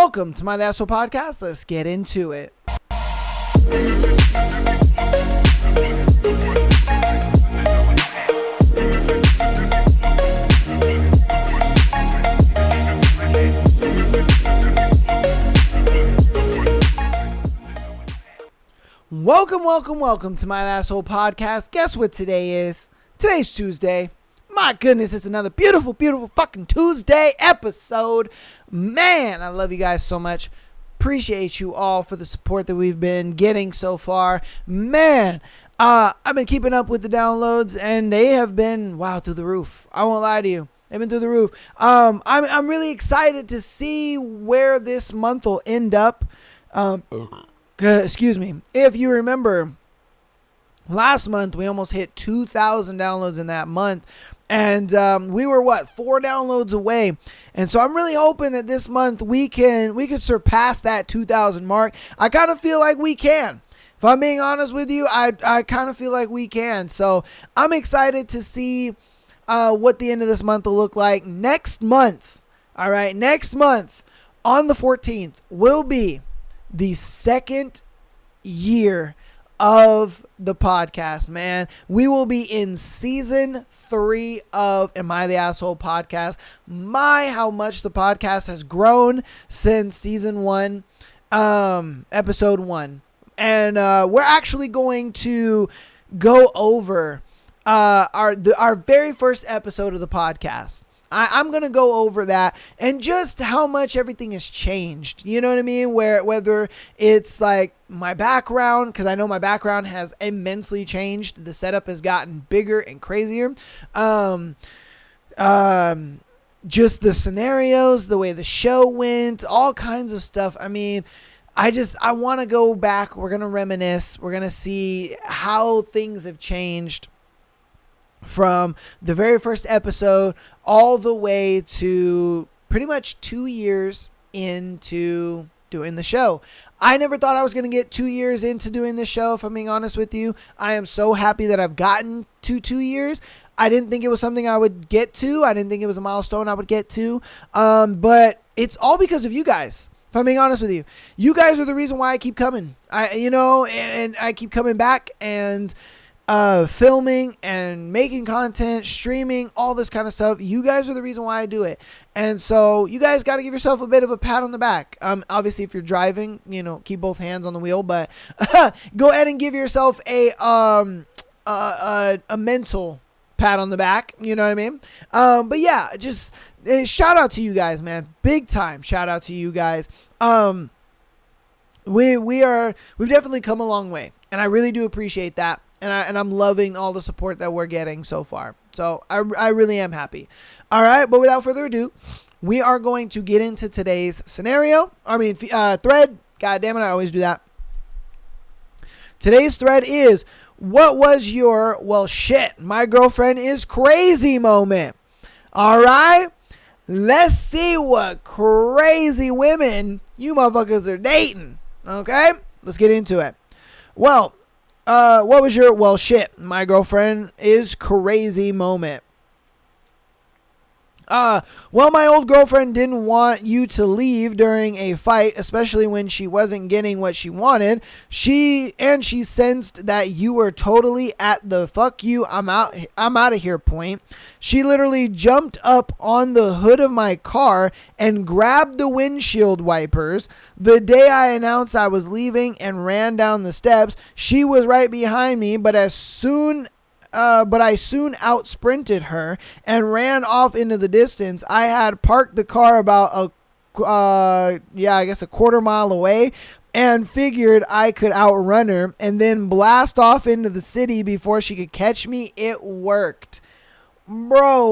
Welcome to my Asshole Podcast. Let's get into it. Welcome to my Asshole Podcast. Guess what today is? Today's Tuesday. My goodness, it's another beautiful fucking Tuesday episode. Man, I love you guys so much. Appreciate you all for the support that we've been getting so far. Man, I've been keeping up with the downloads and they have been, wow, through the roof. I won't lie to you. They've been through the roof. I'm really excited to see where this month will end up. Excuse me. If you remember, last month we almost hit 2,000 downloads in that month. And we were 4 downloads away, and so I'm really hoping that this month we could surpass that 2,000 mark. I kind of feel like we can. If I'm being honest with you, I kind of feel like we can. So I'm excited to see what the end of this month will look like. Next month, all right, next month on the 14th will be the second year of the podcast, man. We will be in season 3 of Am I the Asshole Podcast. My, how much the podcast has grown since season 1, episode 1. And we're actually going to go over our very first episode of the podcast. I'm going to go over that and just how much everything has changed. You know what I mean? Whether it's like my background, because I know my background has immensely changed. The setup has gotten bigger and crazier. Just the scenarios, the way the show went, all kinds of stuff. I mean, I want to go back. We're going to reminisce. We're going to see how things have changed from the very first episode all the way to pretty much 2 years into doing the show. I never thought I was going to get 2 years into doing this show, if I'm being honest with you. I am so happy that I've gotten to 2 years. I didn't think it was something I would get to. I didn't think it was a milestone I would get to. But it's all because of you guys. If I'm being honest with you, you guys are the reason why I keep coming. And I keep coming back and filming and making content, streaming, all this kind of stuff. You guys are the reason why I do it. And so you guys got to give yourself a bit of a pat on the back. Obviously if you're driving, keep both hands on the wheel, but go ahead and give yourself a mental pat on the back. You know what I mean? But yeah, just shout out to you guys, man. Big time shout out to you guys. We've definitely come a long way, and I really do appreciate that. And I'm loving all the support that we're getting so far. So I really am happy. All right, but without further ado, we are going to get into today's thread. God damn it, I always do that. Today's thread is, what was your, well, shit, my girlfriend is crazy moment? All right, let's see what crazy women you motherfuckers are dating. Okay, let's get into it. Well, what was your, well, shit, my girlfriend is crazy moment? Well, my old girlfriend didn't want you to leave during a fight, especially when she wasn't getting what she wanted. She sensed that you were totally at the fuck you, I'm out of here point. She literally jumped up on the hood of my car and grabbed the windshield wipers. The day I announced I was leaving and ran down the steps, she was right behind me, but I soon out sprinted her and ran off into the distance. I had parked the car about a quarter mile away and figured I could outrun her and then blast off into the city before she could catch me. It worked. Bro,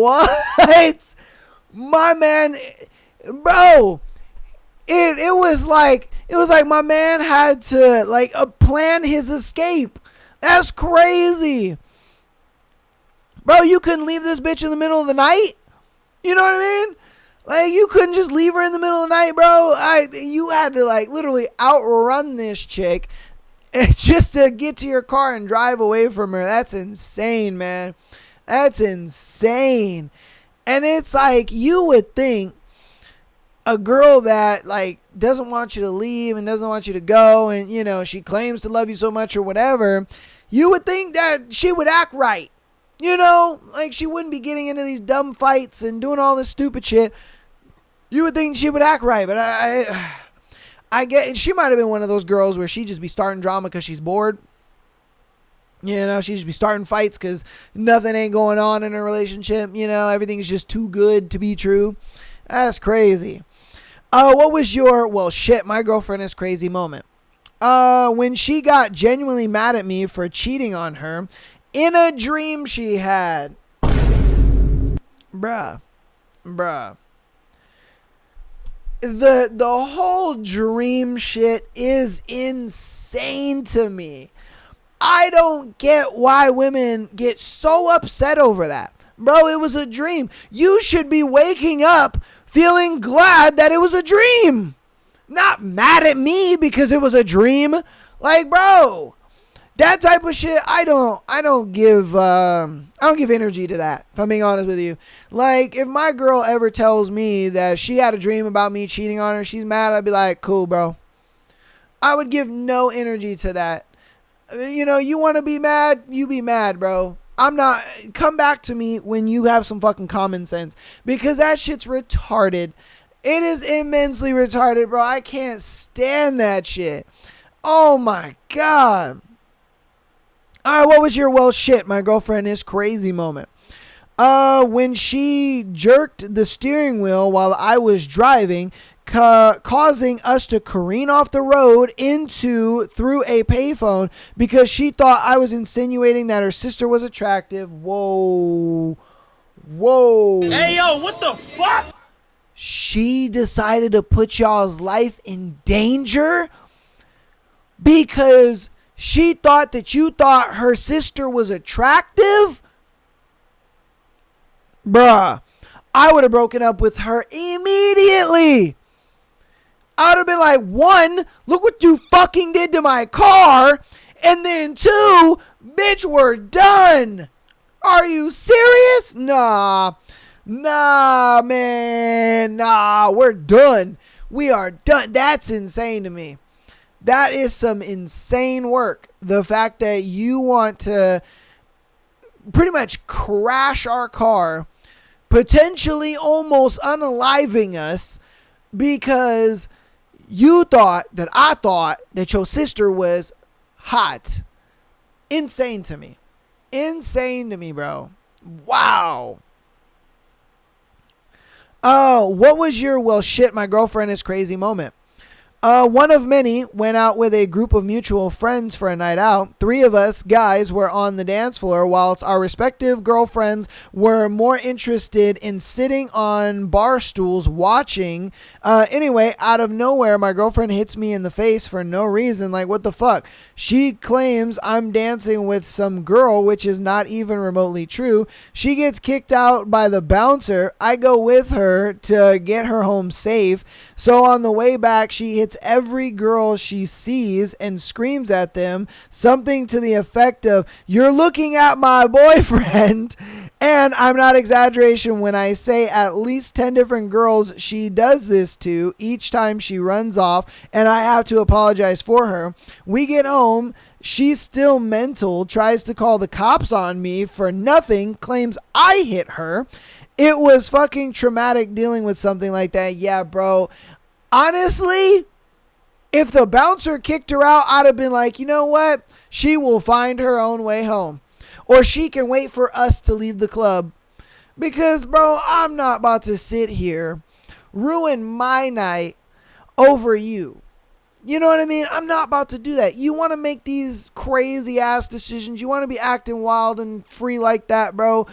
what? My man, bro, it was like my man had to plan his escape. That's crazy. Bro, you couldn't leave this bitch in the middle of the night? You know what I mean? Like, you couldn't just leave her in the middle of the night, bro. You had to, literally outrun this chick just to get to your car and drive away from her. That's insane, man. That's insane. And it's like, you would think a girl that like doesn't want you to leave and doesn't want you to go, and you know she claims to love you so much or whatever, you would think that she would act right. You know, like she wouldn't be getting into these dumb fights and doing all this stupid shit. You would think she would act right, but I get, she might have been one of those girls where she just be starting drama because she's bored. You know, she just be starting fights because nothing ain't going on in her relationship. You know, everything's just too good to be true. That's crazy. What was your, well, shit, my girlfriend is crazy moment? When she got genuinely mad at me for cheating on her in a dream she had. Bruh. The whole dream shit is insane to me. I don't get why women get so upset over that. Bro, it was a dream. You should be waking up feeling glad that it was a dream. Not mad at me because it was a dream. Like, bro, that type of shit, I don't give energy to that, if I'm being honest with you. Like, if my girl ever tells me that she had a dream about me cheating on her, she's mad, I'd be like, cool, bro. I would give no energy to that. You know, you want to be mad? You be mad, bro. I'm not. Come back to me when you have some fucking common sense, because that shit's retarded. It is immensely retarded, bro. I can't stand that shit. Oh my God. All right, what was your, well, shit, my girlfriend is crazy moment? When she jerked the steering wheel while I was driving, causing us to careen off the road through a payphone because she thought I was insinuating that her sister was attractive. Whoa. Hey, yo, what the fuck? She decided to put y'all's life in danger because she thought that you thought her sister was attractive? Bruh, I would have broken up with her immediately. I would have been like, one, look what you fucking did to my car. And then two, bitch, we're done. Are you serious? Nah, man. Nah, we're done. We are done. That's insane to me. That is some insane work. The fact that you want to pretty much crash our car, potentially almost unaliving us because I thought that your sister was hot. Insane to me. Insane to me, bro. Wow. What was your, well, shit, my girlfriend is crazy moment? One of many, went out with a group of mutual friends for a night out. 3 of us guys were on the dance floor whilst our respective girlfriends were more interested in sitting on bar stools watching. Anyway, out of nowhere, my girlfriend hits me in the face for no reason. Like, what the fuck? She claims I'm dancing with some girl, which is not even remotely true. She gets kicked out by the bouncer. I go with her to get her home safe. So on the way back, she hits every girl she sees and screams at them something to the effect of, "You're looking at my boyfriend." And I'm not exaggeration when I say at least 10 different girls she does this to each time she runs off, and I have to apologize for her. We get home. She's still mental, tries to call the cops on me for nothing, claims I hit her. It was fucking traumatic dealing with something like that. Yeah, bro. Honestly, if the bouncer kicked her out, I'd have been like, you know what? She will find her own way home. Or she can wait for us to leave the club. Because, bro, I'm not about to sit here, ruin my night over you. You know what I mean? I'm not about to do that. You want to make these crazy ass decisions. You want to be acting wild and free like that, bro.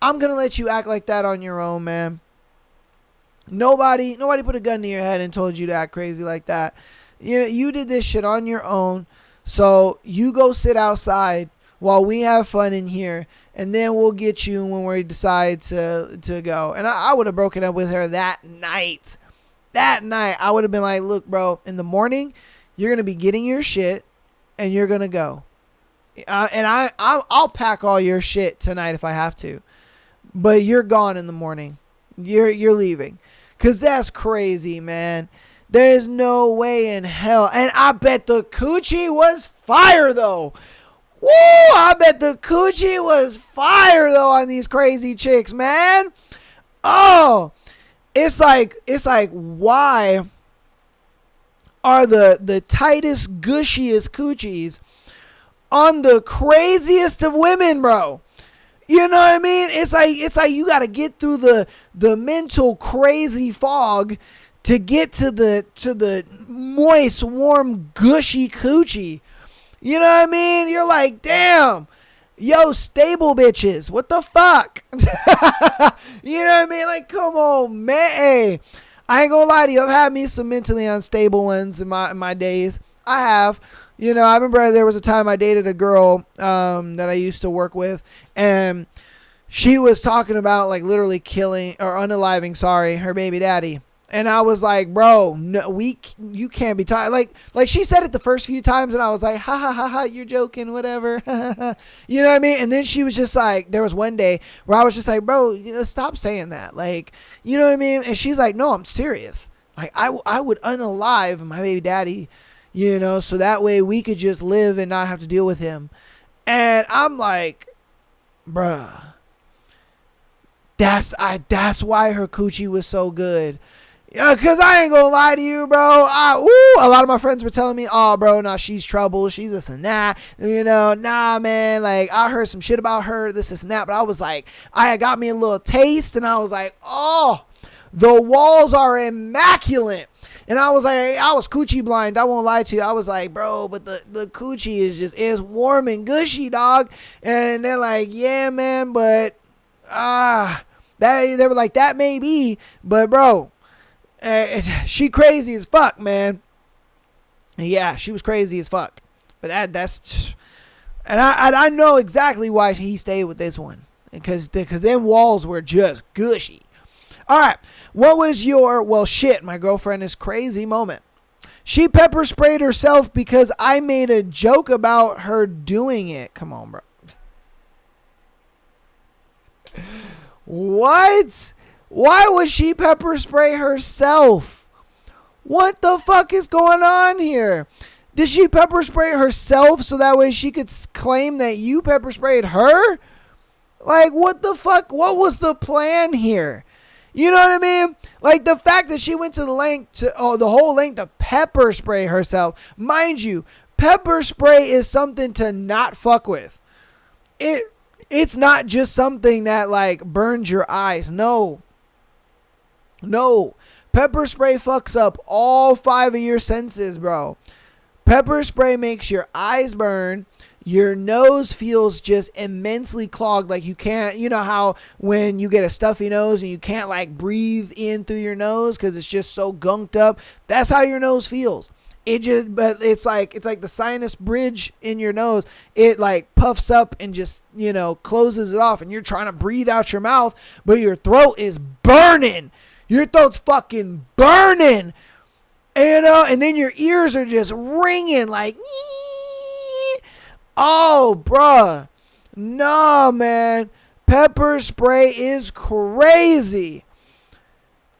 I'm going to let you act like that on your own, man. Nobody put a gun to your head and told you to act crazy like that. You did this shit on your own. So you go sit outside while we have fun in here, and then we'll get you when we decide to go. And I would have broken up with her that night. That night, I would have been like, look, bro, in the morning, you're going to be getting your shit, and you're going to go. And I'll pack all your shit tonight if I have to. But you're gone in the morning. You're leaving. Because that's crazy, man. There's no way in hell. And I bet the coochie was fire, though. Woo! I bet the coochie was fire, though, on these crazy chicks, man. Oh, it's like, why are the tightest, gushiest coochies on the craziest of women, bro? You know what I mean? It's like you got to get through the mental crazy fog to get to the moist, warm, gushy coochie. You know what I mean? You're like, damn, yo, stable bitches, what the fuck? You know what I mean? Like, come on, man. Hey, I ain't gonna lie to you. I've had me some mentally unstable ones in my days. I have. You know, I remember there was a time I dated a girl that I used to work with, and she was talking about like literally killing or unaliving, her baby daddy. And I was like, bro, no, you can't be talking like she said it the first few times, and I was like, ha ha ha ha, you're joking, whatever. You know what I mean? And then she was just like, there was one day where I was just like, bro, stop saying that, like, you know what I mean? And she's like, no, I'm serious. Like, I would unalive my baby daddy, you know, so that way we could just live and not have to deal with him. And I'm like, bruh, that's why her coochie was so good. Cause I ain't gonna lie to you, bro. A lot of my friends were telling me, oh, bro, nah, she's trouble. She's this and that. You know, nah, man. Like, I heard some shit about her, this and that. But I was like, I got me a little taste, and I was like, oh, the walls are immaculate. And I was like, I was coochie blind. I won't lie to you. I was like, bro, but the coochie is warm and gushy, dog. And they're like, yeah, man, but they were like, that may be, but bro. She crazy as fuck, man. Yeah, she was crazy as fuck. But that's, and I know exactly why he stayed with this one, because them walls were just gushy. All right, what was your my girlfriend is crazy moment? She pepper sprayed herself because I made a joke about her doing it. Come on, bro. What? Why would she pepper spray herself? What the fuck is going on here? Did she pepper spray herself so that way she could claim that you pepper sprayed her? Like, what the fuck? What was the plan here? You know what I mean? Like, the fact that she went to the whole length to pepper spray herself. Mind you, pepper spray is something to not fuck with. It's not just something that like burns your eyes. No, pepper spray fucks up all 5 of your senses, bro. Pepper spray makes your eyes burn. Your nose feels just immensely clogged. Like you can't, you know how when you get a stuffy nose and you can't like breathe in through your nose because it's just so gunked up. That's how your nose feels. But it's like the sinus bridge in your nose. It like puffs up and just, you know, closes it off, and you're trying to breathe out your mouth, but your throat is burning. Your throat's fucking burning, you know, and then your ears are just ringing like, ee! Oh, bruh. No, man. Pepper spray is crazy.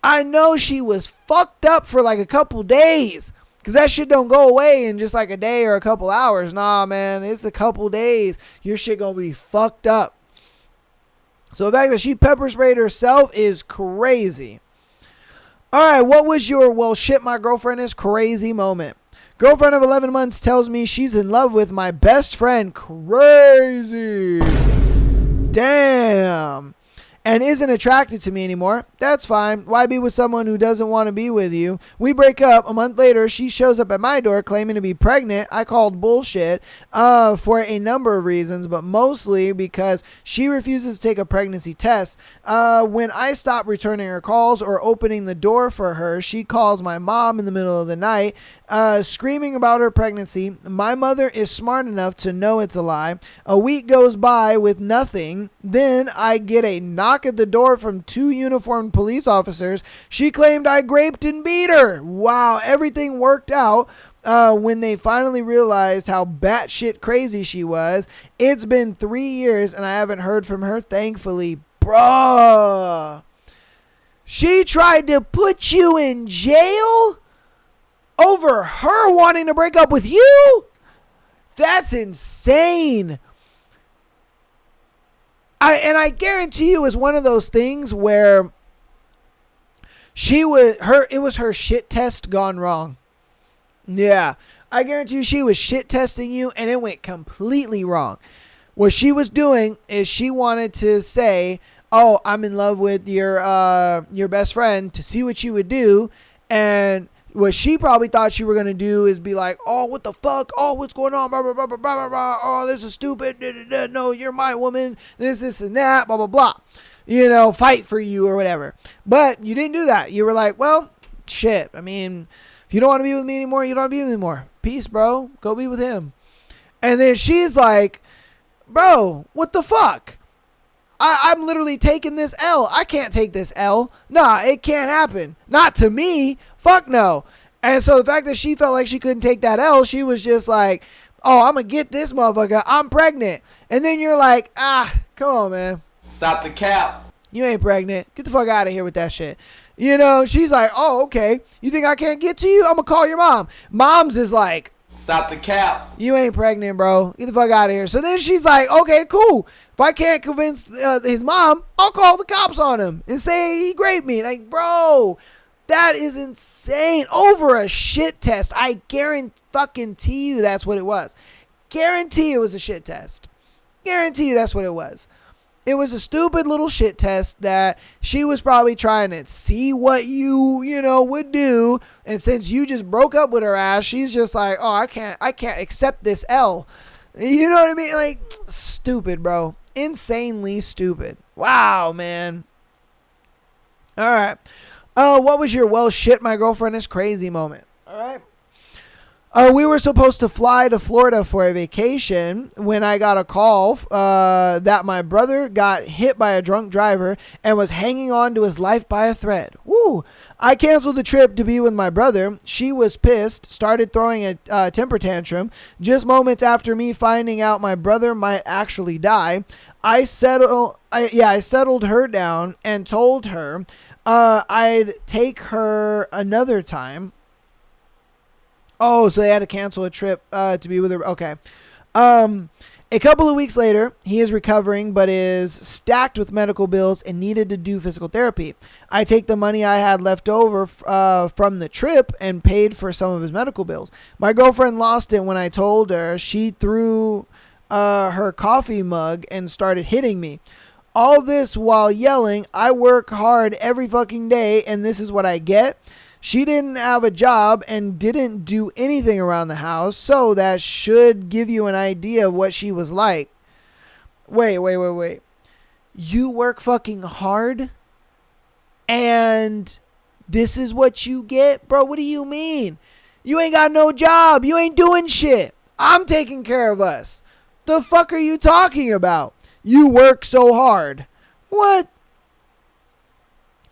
I know she was fucked up for like a couple days, because that shit don't go away in just like a day or a couple hours. Nah, man. It's a couple days. Your shit gonna be fucked up. So the fact that she pepper sprayed herself is crazy. All right, what was your, my girlfriend is crazy moment? Girlfriend of 11 months tells me she's in love with my best friend. Crazy. Damn. And isn't attracted to me anymore. That's fine. Why be with someone who doesn't want to be with you? We break up. A month later, she shows up at my door claiming to be pregnant. I called bullshit for a number of reasons, but mostly because she refuses to take a pregnancy test. When I stop returning her calls or opening the door for her, she calls my mom in the middle of the night, screaming about her pregnancy. My mother is smart enough to know it's a lie. A week goes by with nothing. Then I get a knock at the door from 2 uniformed police officers. She claimed I raped and beat her. Wow, everything worked out when they finally realized how batshit crazy she was. It's been 3 years and I haven't heard from her, thankfully. Bruh. She tried to put you in jail over her wanting to break up with you? That's insane. I guarantee you it was one of those things where it was her shit test gone wrong. Yeah. I guarantee you she was shit testing you and it went completely wrong. What she was doing is she wanted to say, "Oh, I'm in love with your best friend," to see what you would do. And what she probably thought you were going to do is be like, "Oh, what the fuck? Oh, what's going on? Blah, blah, blah, blah, blah, blah. Oh, this is stupid. Da, da, da. No, you're my woman. This, and that. Blah, blah, blah. You know, fight for you or whatever." But you didn't do that. You were like, "Well, shit. I mean, if you don't want to be with me anymore, you don't want to be with me anymore. Peace, bro. Go be with him." And then she's like, "Bro, what the fuck? I'm literally taking this L. I can't take this L. Nah, it can't happen. Not to me. Fuck no." And so the fact that she felt like she couldn't take that L, she was just like, "Oh, I'm going to get this motherfucker. I'm pregnant." And then you're like, come on, man. Stop the cap. You ain't pregnant. Get the fuck out of here with that shit. You know, she's like, "Oh, okay. You think I can't get to you? I'm going to call your mom." Mom's is like, stop the cap. "You ain't pregnant, bro. Get the fuck out of here." So then she's like, "Okay, cool. If I can't convince his mom, I'll call the cops on him and say he raped me." Like, bro, that is insane. Over a shit test. I guarantee you that's what it was. Guarantee it was a shit test. Guarantee you that's what it was. It was a stupid little shit test that she was probably trying to see what you would do. And since you just broke up with her ass, she's just like, "Oh, I can't accept this L." You know what I mean? Like, stupid, bro. Insanely stupid. Wow, man. All right. What was your, "well, shit, my girlfriend is crazy" moment? All right. We were supposed to fly to Florida for a vacation when I got a call that my brother got hit by a drunk driver and was hanging on to his life by a thread. Woo! I canceled the trip to be with my brother. She was pissed, started throwing a temper tantrum. Just moments after me finding out my brother might actually die, I settled her down and told her I'd take her another time. Oh, so they had to cancel a trip to be with her. Okay. A couple of weeks later, he is recovering, but is stacked with medical bills and needed to do physical therapy. I take the money I had left over from the trip and paid for some of his medical bills. My girlfriend lost it when I told her. She threw her coffee mug and started hitting me. All this while yelling, "I work hard every fucking day, and this is what I get." She didn't have a job and didn't do anything around the house, so that should give you an idea of what she was like. Wait. You work fucking hard and this is what you get? Bro, what do you mean? You ain't got no job. You ain't doing shit. I'm taking care of us. The fuck are you talking about? You work so hard. What?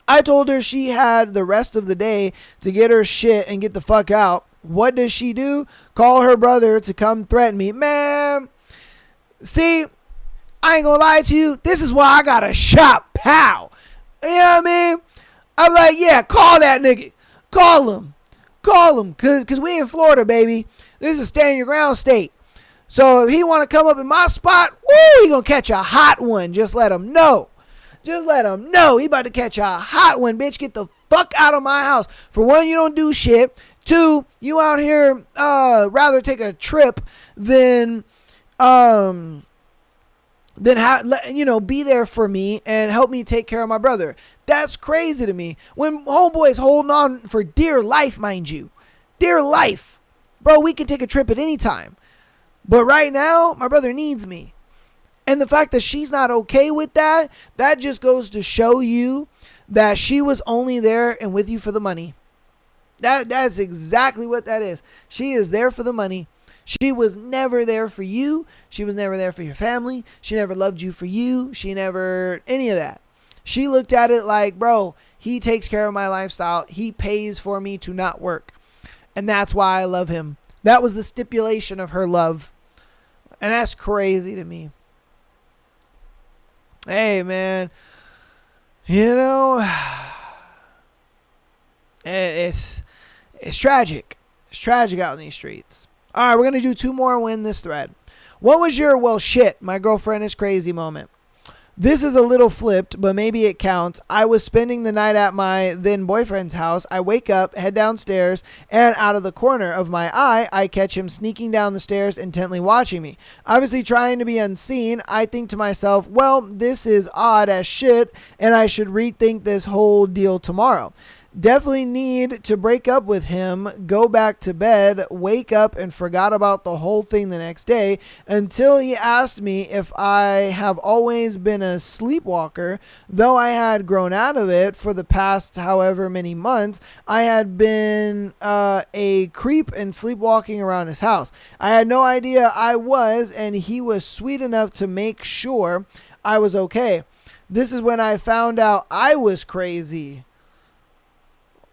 I told her she had the rest of the day to get her shit and get the fuck out. What does she do? Call her brother to come threaten me. Man, see, I ain't gonna lie to you. This is why I gotta shop. Pow. You know what I mean? I'm like, yeah, call that nigga. Call him. Cause we in Florida, baby. This is a stand your ground state. So if he want to come up in my spot, woo, he gonna catch a hot one. Just let him know. Just let him know he about to catch a hot one, bitch. Get the fuck out of my house. For one, you don't do shit. Two, you out here rather take a trip than be there for me and help me take care of my brother. That's crazy to me. When homeboy's holding on for dear life, mind you. Dear life. Bro, we can take a trip at any time. But right now, my brother needs me. And the fact that she's not okay with that, that just goes to show you that she was only there and with you for the money. That's exactly what that is. She is there for the money. She was never there for you. She was never there for your family. She never loved you for you. She never, any of that. She looked at it like, bro, he takes care of my lifestyle. He pays for me to not work. And that's why I love him. That was the stipulation of her love. And that's crazy to me. Hey, man, It's tragic. It's tragic out in these streets. All right, we're going to do 2 more and win this thread. What was your, well, shit, my girlfriend is crazy moment? This is a little flipped, but maybe it counts. I was spending the night at my then boyfriend's house. I wake up, head downstairs, and out of the corner of my eye, I catch him sneaking down the stairs, intently watching me. Obviously trying to be unseen, I think to myself, well, this is odd as shit, and I should rethink this whole deal tomorrow. Definitely need to break up with him, go back to bed, wake up, and forgot about the whole thing the next day until he asked me if I have always been a sleepwalker. Though I had grown out of it for the past however many months, I had been a creep and sleepwalking around his house. I had no idea I was, and he was sweet enough to make sure I was okay. This is when I found out I was crazy.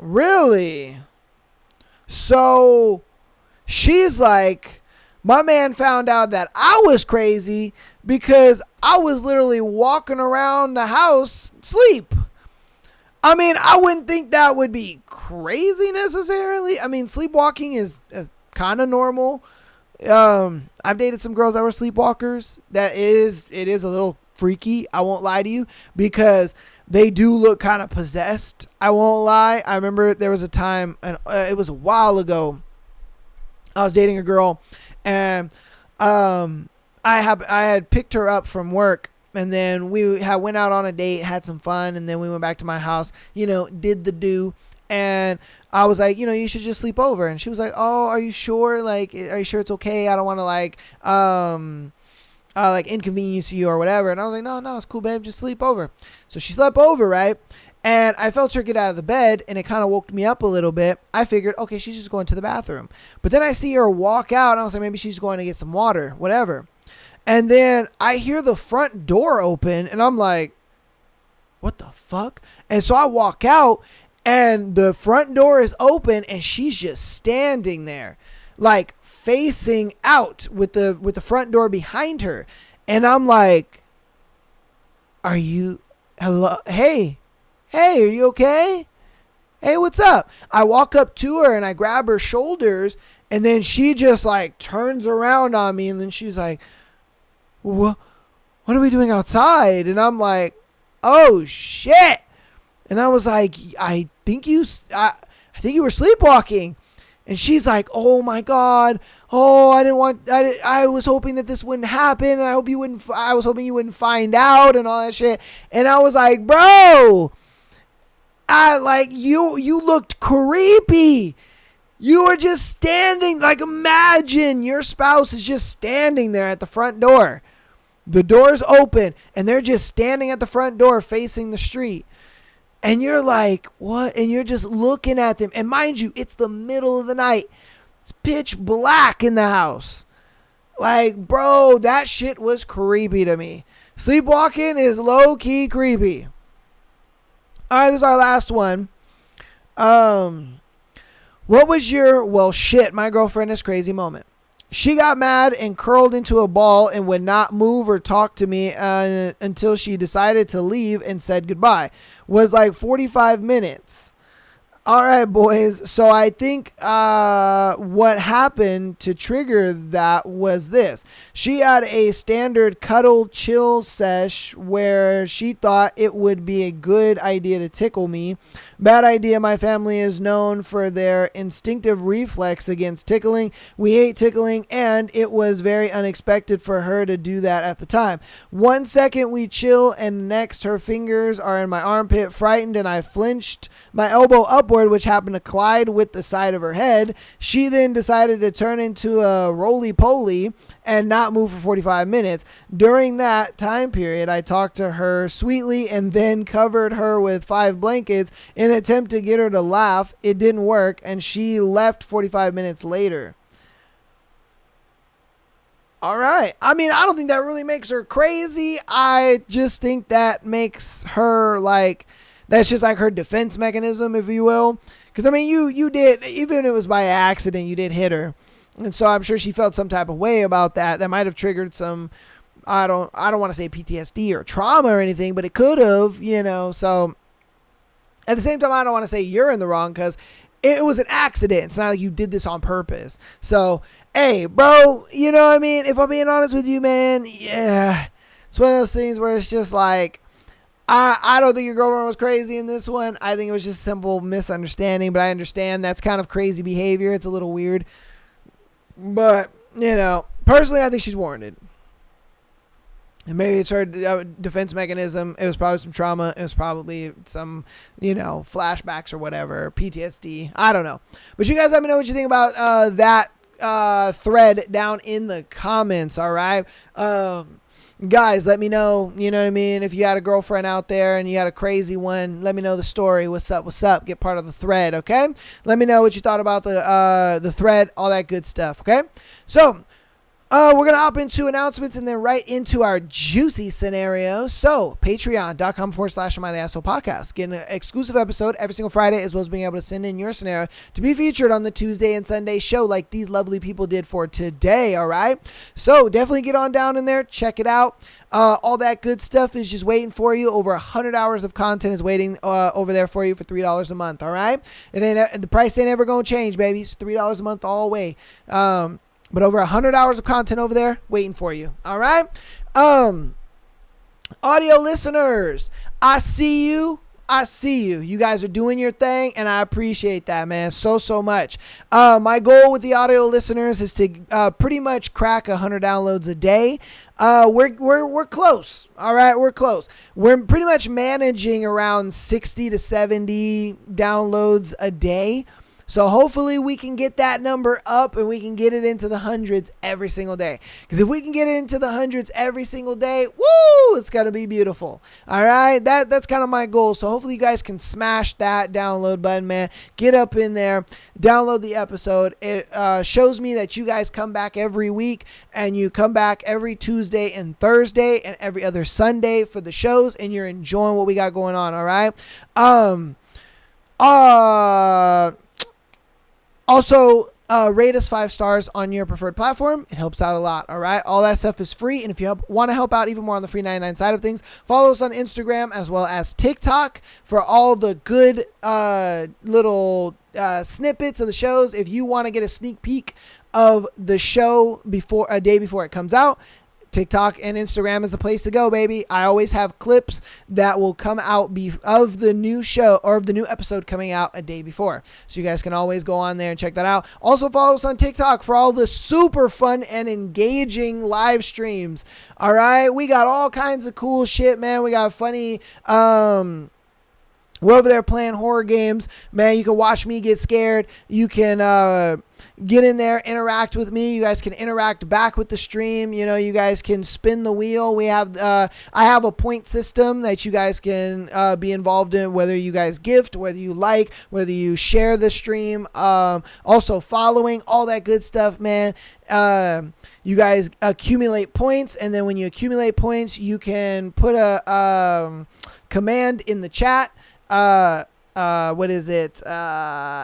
Really? So she's like, my man found out that I was crazy because I was literally walking around the house asleep. I mean, I wouldn't think that would be crazy necessarily. I mean, sleepwalking is kind of normal. I've dated some girls that were sleepwalkers. It is a little freaky. I won't lie to you, because they do look kind of possessed. I won't lie. I remember there was a time, and it was a while ago, I was dating a girl, and I had picked her up from work, and then we went out on a date, had some fun, and then we went back to my house, did the do. And I was like, you should just sleep over. And she was like, oh, are you sure? Like, are you sure it's okay? I don't want to inconvenience you or whatever. And I was like, no, it's cool, babe. Just sleep over. So she slept over, right? And I felt her get out of the bed, and it kind of woke me up a little bit. I figured, okay, she's just going to the bathroom. But then I see her walk out, and I was like, maybe she's going to get some water, whatever. And then I hear the front door open, and I'm like, what the fuck? And so I walk out, and the front door is open, and she's just standing there, like facing out with the front door behind her. And I'm like, hello? Hey, are you okay? Hey, what's up? I walk up to her and I grab her shoulders, and then she just like turns around on me, and then she's like, what are we doing outside? And I'm like, oh shit. And I was like, I think you were sleepwalking. And she's like, oh my God. Oh, I was hoping that this wouldn't happen. I was hoping you wouldn't find out and all that shit. And I was like, bro, you looked creepy. You were just standing, like, imagine your spouse is just standing there at the front door. The door's open and they're just standing at the front door facing the street. And you're like, what? And you're just looking at them. And mind you, it's the middle of the night. It's pitch black in the house. Like, bro, that shit was creepy to me. Sleepwalking is low-key creepy. All right, this is our last one. What was your, well, shit, my girlfriend is crazy moment? She got mad and curled into a ball and would not move or talk to me until she decided to leave and said goodbye. Was like 45 minutes. All right, boys. So I think what happened to trigger that was this. She had a standard cuddle chill sesh where she thought it would be a good idea to tickle me. Bad idea. My family is known for their instinctive reflex against tickling. We hate tickling, and it was very unexpected for her to do that at the time. 1 second we chill, and next her fingers are in my armpit. Frightened, and I flinched my elbow upward, which happened to collide with the side of her head. She then decided to turn into a roly-poly and not move for 45 minutes. During that time period, I talked to her sweetly and then covered her with 5 blankets in an attempt to get her to laugh. It didn't work, and she left 45 minutes later. All right. I mean, I don't think that really makes her crazy. I just think that makes her like, that's just like her defense mechanism, if you will. Because, I mean, you did, even if it was by accident, you did hit her. And so I'm sure she felt some type of way about that. That might have triggered some, I don't want to say PTSD or trauma or anything, but it could have, So At the same time, I don't want to say you're in the wrong because it was an accident. It's not like you did this on purpose. So, hey, bro, you know what I mean? If I'm being honest with you, man, yeah. It's one of those things where it's just like, I don't think your girlfriend was crazy in this one. I think it was just simple misunderstanding, but I understand that's kind of crazy behavior. It's a little weird. But, you know, personally, I think she's warranted. And maybe it's her defense mechanism. It was probably some trauma. It was probably some, you know, flashbacks or whatever, PTSD. I don't know. But you guys let me know what you think about that thread down in the comments, all right? Guys, let me know, you know what I mean? If you had a girlfriend out there and you had a crazy one, let me know the story. What's up? What's up? Get part of the thread, okay? Let me know what you thought about the thread, all that good stuff, okay? So, we're going to hop into announcements and then right into our juicy scenario. So, patreon.com/AmITheAsshole podcast. Get an exclusive episode every single Friday, as well as being able to send in your scenario to be featured on the Tuesday and Sunday show like these lovely people did for today, all right? So, definitely get on down in there. Check it out. All that good stuff is just waiting for you. Over 100 hours of content is waiting over there for you for $3 a month, all right? The price ain't ever going to change, baby. It's $3 a month all the way. But over 100 hours of content over there waiting for you. All right. Audio listeners, I see you. I see you. You guys are doing your thing, and I appreciate that, man, so much. My goal with the audio listeners is to pretty much crack 100 downloads a day. We're close. All right, we're close. We're pretty much managing around 60 to 70 downloads a day. So hopefully we can get that number up and we can get it into the hundreds every single day. Because if we can get it into the hundreds every single day, woo, it's going to be beautiful. All right, that's kind of my goal. So hopefully you guys can smash that download button, man. Get up in there, download the episode. It shows me that you guys come back every week and you come back every Tuesday and Thursday and every other Sunday for the shows and you're enjoying what we got going on, all right? Also, rate us 5 stars on your preferred platform. It helps out a lot, all right? All that stuff is free, and if you want to help out even more on the free 99 side of things, follow us on Instagram as well as TikTok for all the good little snippets of the shows. If you want to get a sneak peek of the show a day before it comes out, TikTok and Instagram is the place to go, baby. I always have clips that will come out of the new show or of the new episode coming out a day before. So you guys can always go on there and check that out. Also follow us on TikTok for all the super fun and engaging live streams. All right. We got all kinds of cool shit, man. We got funny, we're over there playing horror games, man. You can watch me get scared. You can get in there, interact with me. You guys can interact back with the stream. You know, you guys can spin the wheel. We have I have a point system that you guys can be involved in, whether you guys gift, whether you like, whether you share the stream. Also following, all that good stuff, man. You guys accumulate points, and then when you accumulate points, you can put a command in the chat.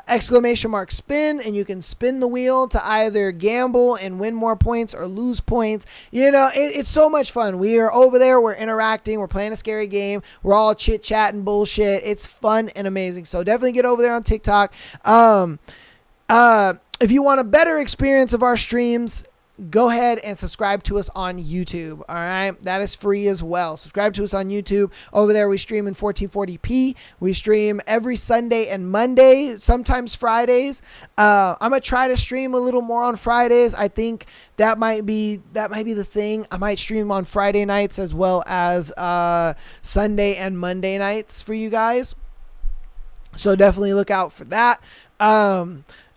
Exclamation mark spin, and you can spin the wheel to either gamble and win more points or lose points. You know, it's so much fun. We are over there, we're interacting, we're playing a scary game, we're all chit chatting bullshit. It's fun and amazing. So definitely get over there on TikTok. If you want a better experience of our streams, go ahead and subscribe to us on YouTube. All right. That is free as well. Subscribe to us on YouTube. Over there, we stream in 1440p. We stream every Sunday and Monday, sometimes Fridays. I'm going to try to stream a little more on Fridays. I think that might be the thing. I might stream on Friday nights as well as Sunday and Monday nights for you guys. So definitely look out for that.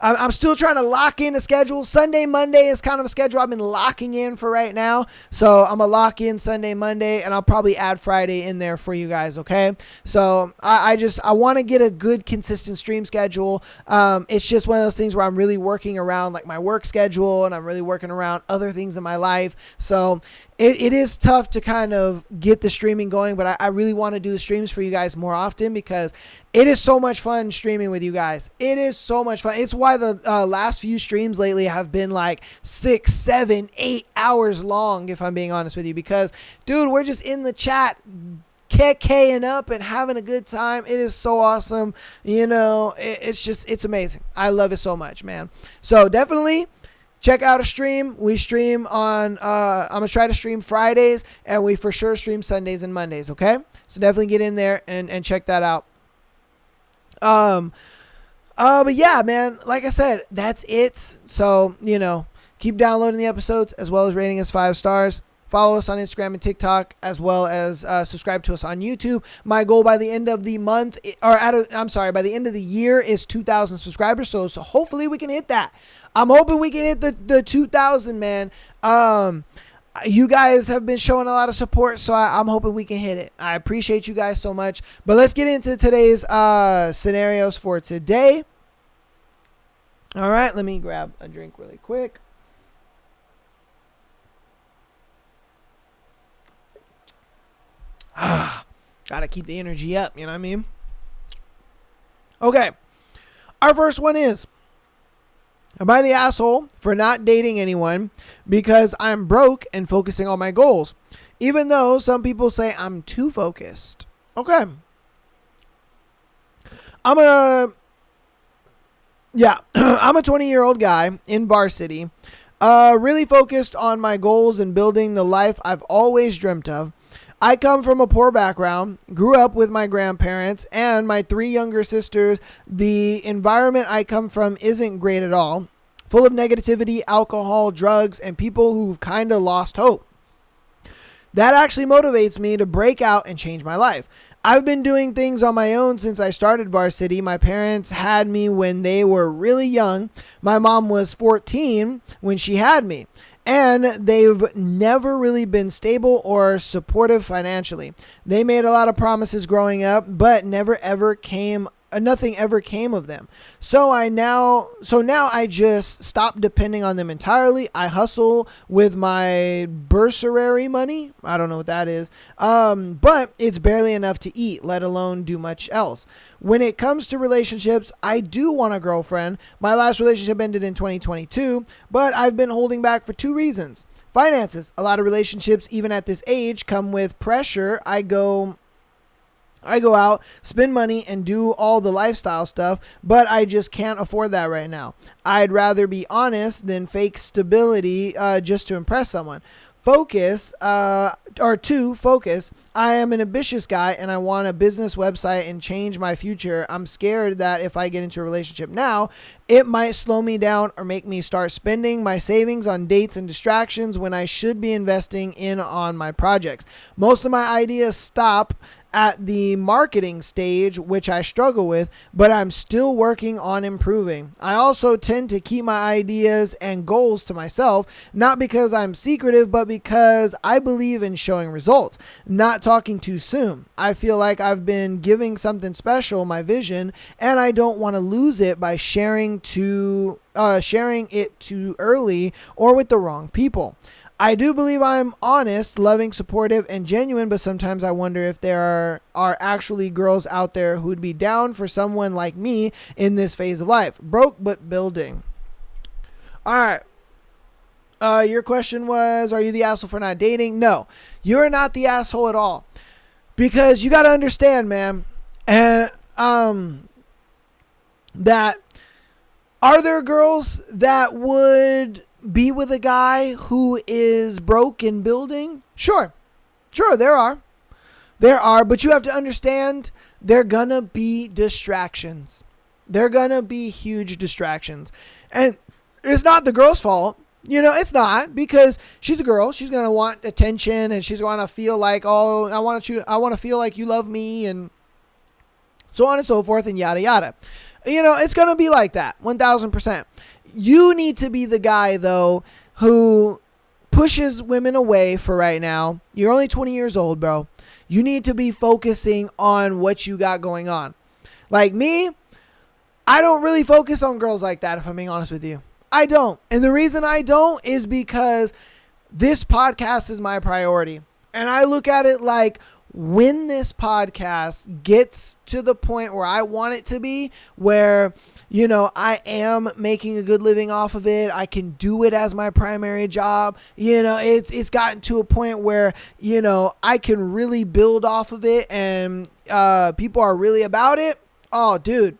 I'm still trying to lock in a schedule. Sunday, Monday is kind of a schedule I've been locking in for right now. So I'm going to lock in Sunday, Monday, and I'll probably add Friday in there for you guys, okay? So I want to get a good, consistent stream schedule. It's just one of those things where I'm really working around like my work schedule, and I'm really working around other things in my life. So it is tough to kind of get the streaming going, but I really want to do the streams for you guys more often because it is so much fun streaming with you guys. It is so much fun. It's why the last few streams lately have been like 6, 7, 8 hours long, if I'm being honest with you, because, dude, we're just in the chat KKing up and having a good time. It is so awesome. You know, it's amazing. I love it so much, man. So definitely check out a stream. We stream on, I'm going to try to stream Fridays, and we for sure stream Sundays and Mondays, okay? So definitely get in there and check that out. But yeah, man, like I said, that's it. So, you know, keep downloading the episodes as well as rating us 5 stars. Follow us on Instagram and TikTok, as well as subscribe to us on YouTube. My goal by the end of the month, by the end of the year is 2,000 subscribers. So hopefully we can hit that. I'm hoping we can hit the 2,000, man. You guys have been showing a lot of support, so I'm hoping we can hit it. I appreciate you guys so much. But let's get into today's scenarios for today. All right, let me grab a drink really quick. Gotta keep the energy up, you know what I mean? Okay, our first one is, am I the asshole for not dating anyone because I'm broke and focusing on my goals, even though some people say I'm too focused? Okay. I'm a 20-year-old guy in Varsity, really focused on my goals and building the life I've always dreamt of. I come from a poor background, grew up with my grandparents and my 3 younger sisters. The environment I come from isn't great at all, full of negativity, alcohol, drugs, and people who've kind of lost hope. That actually motivates me to break out and change my life. I've been doing things on my own since I started Varsity. My parents had me when they were really young. My mom was 14 when she had me. And they've never really been stable or supportive financially. They made a lot of promises growing up, but nothing ever came of them. So now I just stopped depending on them entirely. I hustle with my bursary money. I don't know what that is. But it's barely enough to eat, let alone do much else. When it comes to relationships, I do want a girlfriend. My last relationship ended in 2022, but I've been holding back for 2 reasons. Finances. A lot of relationships, even at this age, come with pressure. I go out, spend money, and do all the lifestyle stuff, but I just can't afford that right now. I'd rather be honest than fake stability just to impress someone. Focus. I am an ambitious guy and I want a business website and change my future. I'm scared that if I get into a relationship now, it might slow me down or make me start spending my savings on dates and distractions when I should be investing on my projects. Most of my ideas stop at the marketing stage, which I struggle with, but I'm still working on improving. I also tend to keep my ideas and goals to myself, not because I'm secretive, but because I believe in showing results, not talking too soon. I feel like I've been giving something special, my vision, and I don't want to lose it by sharing it too early or with the wrong people. I do believe I'm honest, loving, supportive, and genuine, but sometimes I wonder if there are actually girls out there who'd be down for someone like me in this phase of life. Broke, but building. All right. Your question was, are you the asshole for not dating? No, you're not the asshole at all. Because you got to understand, man, and that are there girls that would be with a guy who is broke and building? Sure, there are, but you have to understand they're gonna be distractions. They're gonna be huge distractions, and it's not the girl's fault. You know, it's not, because she's a girl. She's gonna want attention, and she's gonna feel like, oh, I want to feel like you love me, and so on and so forth, and yada yada. You know, it's gonna be like that, 1,000%. You need to be the guy, though, who pushes women away for right now. You're only 20 years old, bro. You need to be focusing on what you got going on. Like me, I don't really focus on girls like that, if I'm being honest with you. I don't. And the reason I don't is because this podcast is my priority. And I look at it like, when this podcast gets to the point where I want it to be, where, you know, I am making a good living off of it, I can do it as my primary job, you know, it's gotten to a point where, you know, I can really build off of it and people are really about it. Oh, dude,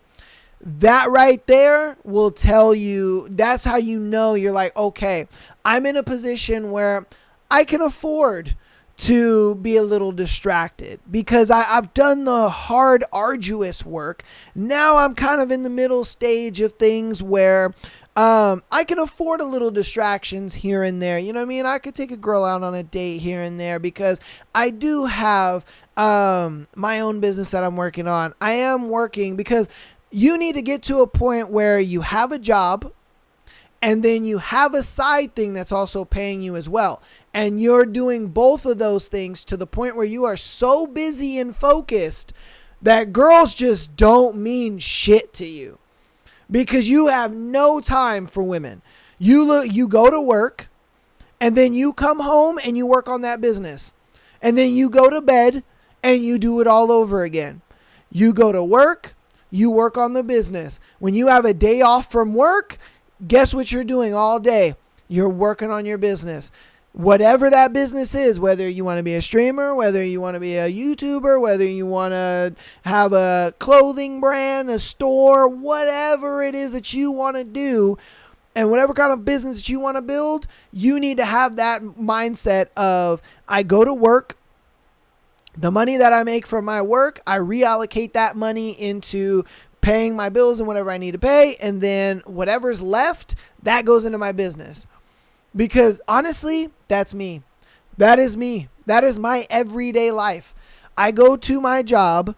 that right there will tell you, that's how you know you're like, okay, I'm in a position where I can afford to be a little distracted because I've done the hard, arduous work. Now I'm kind of in the middle stage of things where I can afford a little distractions here and there. You know what I mean? I could take a girl out on a date here and there because I do have my own business that I'm working on. I am working because you need to get to a point where you have a job and then you have a side thing that's also paying you as well. And you're doing both of those things to the point where you are so busy and focused that girls just don't mean shit to you because you have no time for women. You go to work and then you come home and you work on that business. And then you go to bed and you do it all over again. You go to work, you work on the business. When you have a day off from work, guess what you're doing all day? You're working on your business. Whatever that business is, whether you want to be a streamer, whether you want to be a YouTuber, whether you want to have a clothing brand, a store, whatever it is that you want to do, and whatever kind of business that you want to build, you need to have that mindset of, I go to work, the money that I make from my work, I reallocate that money into paying my bills and whatever I need to pay, and then whatever's left, that goes into my business. Because honestly, that's me. That is me. That is my everyday life. I go to my job.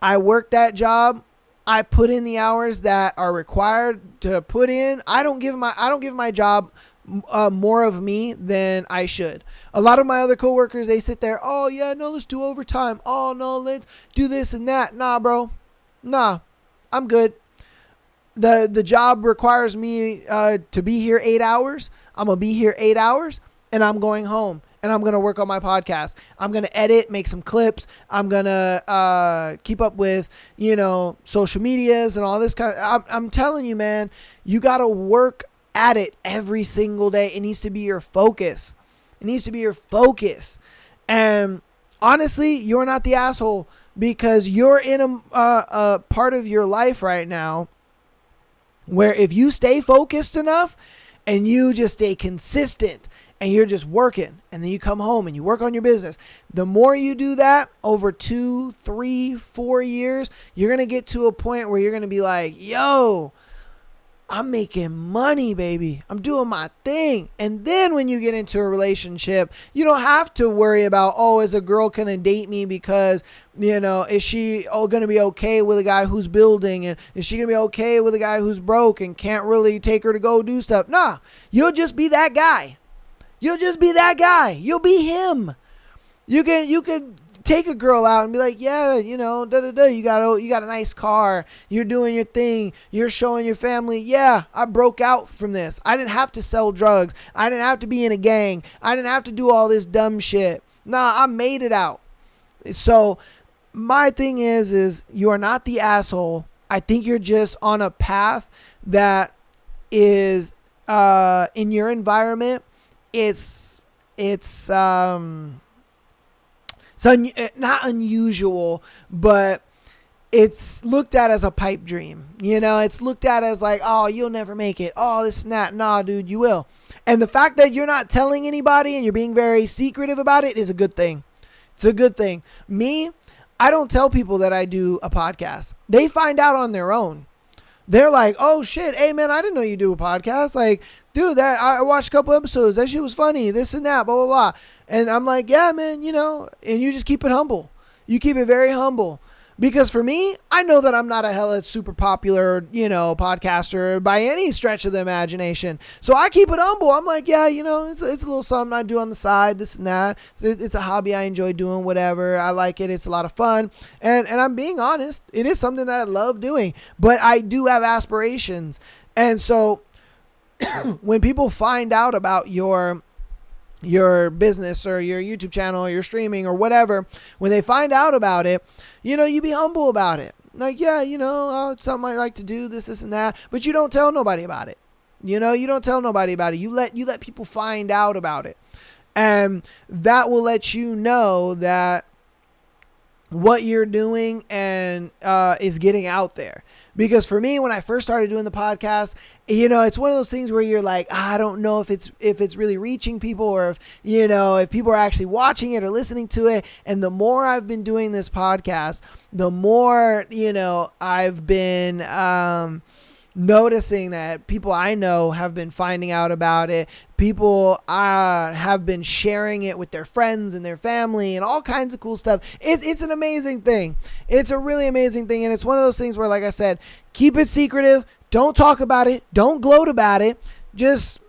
I work that job. I put in the hours that are required to put in. I don't give my job more of me than I should. A lot of my other coworkers, they sit there. Oh yeah, no, let's do overtime. Oh no, let's do this and that. Nah, bro. Nah, I'm good. The job requires me to be here 8 hours. I'm going to be here 8 hours and I'm going home and I'm going to work on my podcast. I'm going to edit, make some clips. I'm going to keep up with, you know, social medias and all this kind of, I'm telling you, man, you got to work at it every single day. It needs to be your focus. It needs to be your focus. And honestly, you're not the asshole because you're in a part of your life right now where if you stay focused enough and you just stay consistent and you're just working and then you come home and you work on your business, the more you do that over 2, 3, 4 years, you're going to get to a point where you're going to be like, yo, I'm making money, baby. I'm doing my thing. And then when you get into a relationship, you don't have to worry about, oh, is a girl going to date me because, you know, is she going to be okay with a guy who's building? And is she going to be okay with a guy who's broke and can't really take her to go do stuff? Nah, you'll just be that guy. You'll just be that guy. You'll be him. You can take a girl out and be like, yeah, you know, you got a nice car. You're doing your thing. You're showing your family, yeah, I broke out from this. I didn't have to sell drugs. I didn't have to be in a gang. I didn't have to do all this dumb shit. Nah, I made it out. So my thing is you are not the asshole. I think you're just on a path that is in your environment. It's not unusual, but it's looked at as a pipe dream. You know, it's looked at as like, oh, you'll never make it. Oh, this and that. Nah, dude, you will. And the fact that you're not telling anybody and you're being very secretive about it is a good thing. It's a good thing. Me, I don't tell people that I do a podcast. They find out on their own. They're like, oh shit, hey man, I didn't know you do a podcast. Like, dude, that I watched a couple episodes. That shit was funny. This and that, blah, blah, blah. And I'm like, yeah, man, you know, and you just keep it humble. You keep it very humble. Because for me, I know that I'm not a hella super popular, you know, podcaster by any stretch of the imagination. So I keep it humble. I'm like, yeah, you know, it's a little something I do on the side, this and that. It's a hobby I enjoy doing, whatever. I like it. It's a lot of fun. And I'm being honest. It is something that I love doing. But I do have aspirations. And so when people find out about your your business or your YouTube channel or your streaming or whatever, when they find out about it, you be humble about it. Like, yeah, it's something I like to do, this and that, but you don't tell nobody about it. You don't tell nobody about it. You let people find out about it. And that will let you know that what you're doing and is getting out there. Because for me, when I first started doing the podcast, it's one of those things where you're like, I don't know if it's really reaching people, or if people are actually watching it or listening to it. And the more I've been doing this podcast, the more, I've been noticing that people I know have been finding out about it. People have been sharing it with their friends and their family and all kinds of cool stuff. It's an amazing thing. It's a really amazing thing. And it's one of those things where, like I said, keep it secretive. Don't talk about it. Don't gloat about it. Just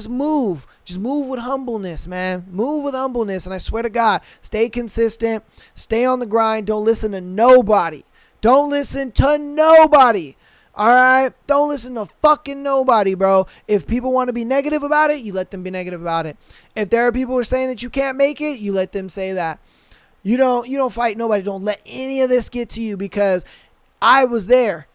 move. Just move with humbleness, man. Move with humbleness. And I swear to God, stay consistent. Stay on the grind. Don't listen to nobody. Don't listen to nobody. All right? Don't listen to fucking nobody, bro. If people want to be negative about it, you let them be negative about it. If there are people who are saying that you can't make it, you let them say that. You don't fight nobody. Don't let any of this get to you, because I was there.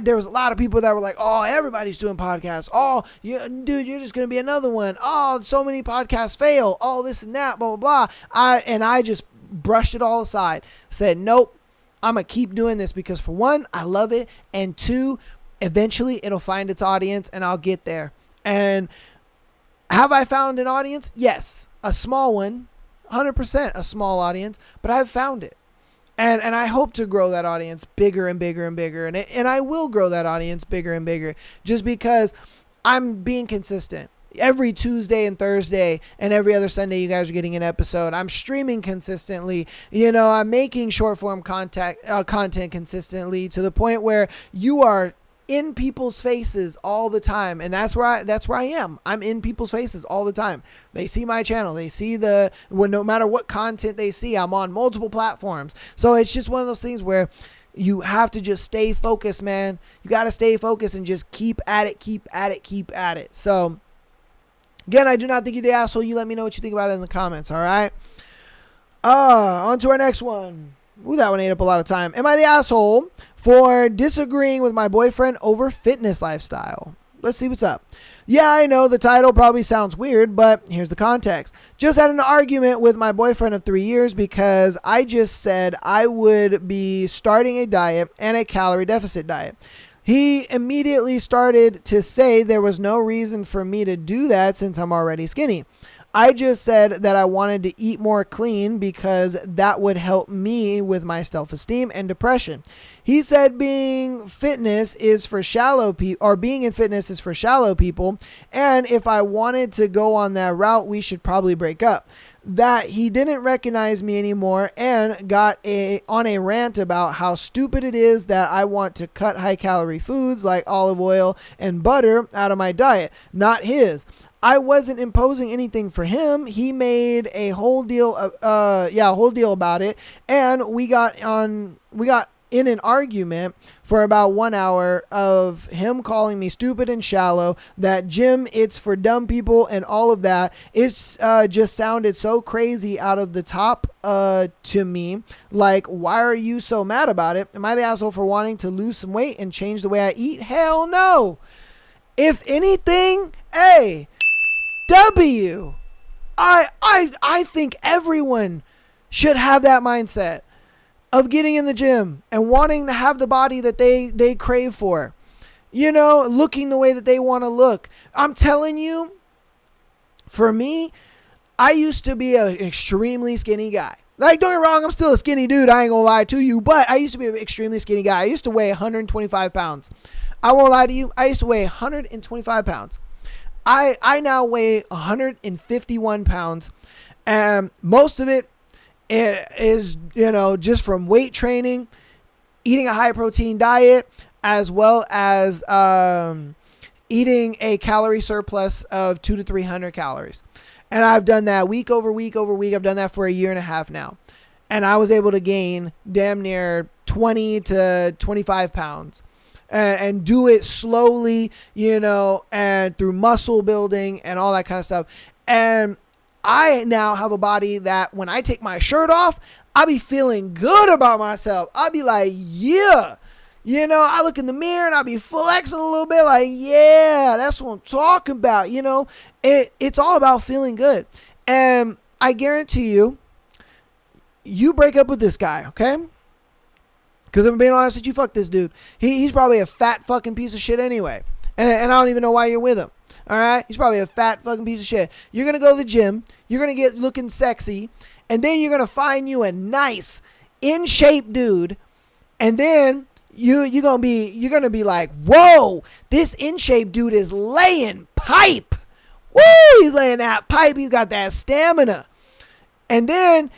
There was a lot of people that were like, oh, everybody's doing podcasts. Oh, dude, you're just going to be another one. Oh, so many podcasts fail. Oh, this and that, blah, blah, blah. I just brushed it all aside. Said, nope. I'm going to keep doing this because, for one, I love it. And two, eventually it'll find its audience and I'll get there. And have I found an audience? Yes. A small one, 100% a small audience, but I've found it. And I hope to grow that audience bigger and bigger and bigger. And I will grow that audience bigger and bigger, just because I'm being consistent. Every Tuesday and Thursday and every other Sunday, you guys are getting an episode. I'm streaming consistently. I'm making short form content consistently, to the point where you are in people's faces all the time. And that's where I am. I'm in people's faces all the time. They see my channel. They see no matter what content they see, I'm on multiple platforms. So it's just one of those things where you have to just stay focused, man. You got to stay focused and just keep at it. So, again, I do not think you're the asshole. You let me know what you think about it in the comments, all right? On to our next one. Ooh, that one ate up a lot of time. Am I the asshole for disagreeing with my boyfriend over fitness lifestyle? Let's see what's up. Yeah, I know the title probably sounds weird, but here's the context. Just had an argument with my boyfriend of 3 years because I just said I would be starting a diet and a calorie deficit diet. He immediately started to say there was no reason for me to do that since I'm already skinny. I just said that I wanted to eat more clean because that would help me with my self-esteem and depression. He said being in fitness is for shallow people, and if I wanted to go on that route, we should probably break up. That he didn't recognize me anymore and got on a rant about how stupid it is that I want to cut high calorie foods like olive oil and butter out of my diet, not his. I wasn't imposing anything for him. He made a whole deal about it, and we got in an argument for about 1 hour of him calling me stupid and shallow, that gym, it's for dumb people and all of that. It's just sounded so crazy out of the top to me. Like, why are you so mad about it? Am I the asshole for wanting to lose some weight and change the way I eat? Hell no. If anything, I think everyone should have that mindset of getting in the gym and wanting to have the body that they crave for, looking the way that they want to look. I'm telling you, for me, I used to be an extremely skinny guy. Like, don't get me wrong, I'm still a skinny dude. I ain't gonna lie to you, but I used to be an extremely skinny guy. I used to weigh 125 pounds. I won't lie to you. I used to weigh 125 pounds. I now weigh 151 pounds, and most of it is, just from weight training, eating a high protein diet, as well as eating a calorie surplus of 200 to 300 calories. And I've done that week over week over week. I've done that for 1.5 years now. And I was able to gain damn near 20 to 25 pounds. And do it slowly, and through muscle building and all that kind of stuff. And I now have a body that when I take my shirt off, I be feeling good about myself. I be like, yeah. You know, I look in the mirror and I be flexing a little bit like, yeah, that's what I'm talking about. You know, it's all about feeling good. And I guarantee you, you break up with this guy, okay? Because I'm being honest with you, fuck this dude. He's probably a fat fucking piece of shit anyway. And I don't even know why you're with him. All right? He's probably a fat fucking piece of shit. You're going to go to the gym. You're going to get looking sexy. And then you're going to find you a nice, in shape dude. And then you're going to be like, whoa, this in shape dude is laying pipe. Woo, he's laying that pipe. He's got that stamina. And then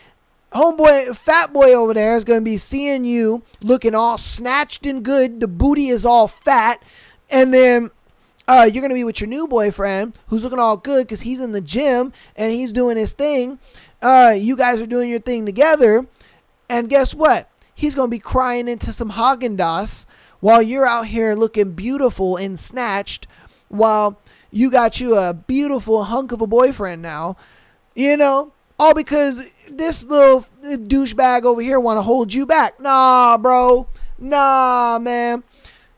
homeboy, fat boy over there is going to be seeing you looking all snatched and good. The booty is all fat. And then you're going to be with your new boyfriend who's looking all good because he's in the gym and he's doing his thing. You guys are doing your thing together. And guess what? He's going to be crying into some Haagen-Dazs while you're out here looking beautiful and snatched while you got you a beautiful hunk of a boyfriend now. You know, all because this little douchebag over here want to hold you back. Nah, bro. Nah, man.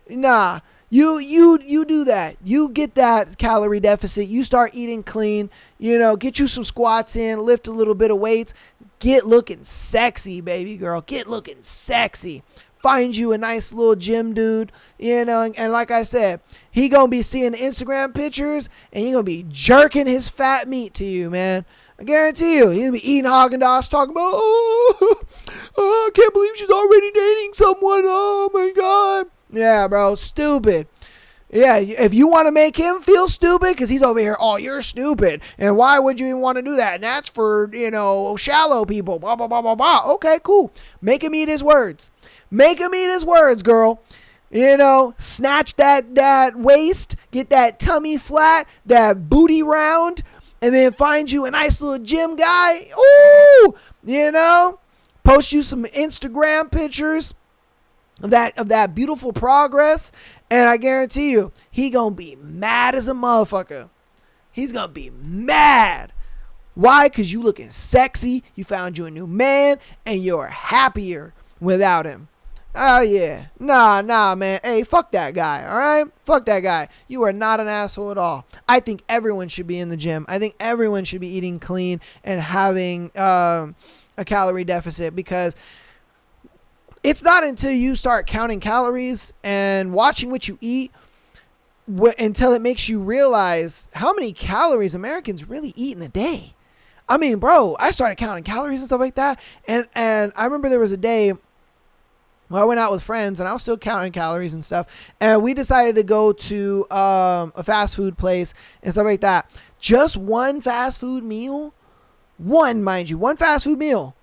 Nah. You do that. You get that calorie deficit. You start eating clean. You know, get you some squats in, lift a little bit of weights. Get looking sexy, baby girl. Get looking sexy. Find you a nice little gym dude, you know, and like I said, he gonna be seeing Instagram pictures and he gonna be jerking his fat meat to you, man. I guarantee you, he's gonna be eating Haagen-Dazs, talking about, oh, I can't believe she's already dating someone. Oh my God. Yeah, bro, stupid. Yeah, if you want to make him feel stupid, because he's over here, oh, you're stupid, and why would you even want to do that? And that's for, you know, shallow people, blah, blah, blah, blah, blah. Okay, cool. Make him eat his words. Make him eat his words, girl. You know, snatch that waist, get that tummy flat, that booty round, and then find you a nice little gym guy. Ooh, you know, post you some Instagram pictures of that beautiful progress, and I guarantee you, he gonna be mad as a motherfucker. He's gonna be mad. Why? Because you looking sexy, you found you a new man, and you're happier without him. Oh, yeah. Nah, man. Hey, fuck that guy, all right? Fuck that guy. You are not an asshole at all. I think everyone should be in the gym. I think everyone should be eating clean and having a calorie deficit, because it's not until you start counting calories and watching what you eat until it makes you realize how many calories Americans really eat in a day. I mean, bro, I started counting calories and stuff like that. And I remember there was a day where I went out with friends and I was still counting calories and stuff. And we decided to go to a fast food place and stuff like that. Just one fast food meal, one fast food meal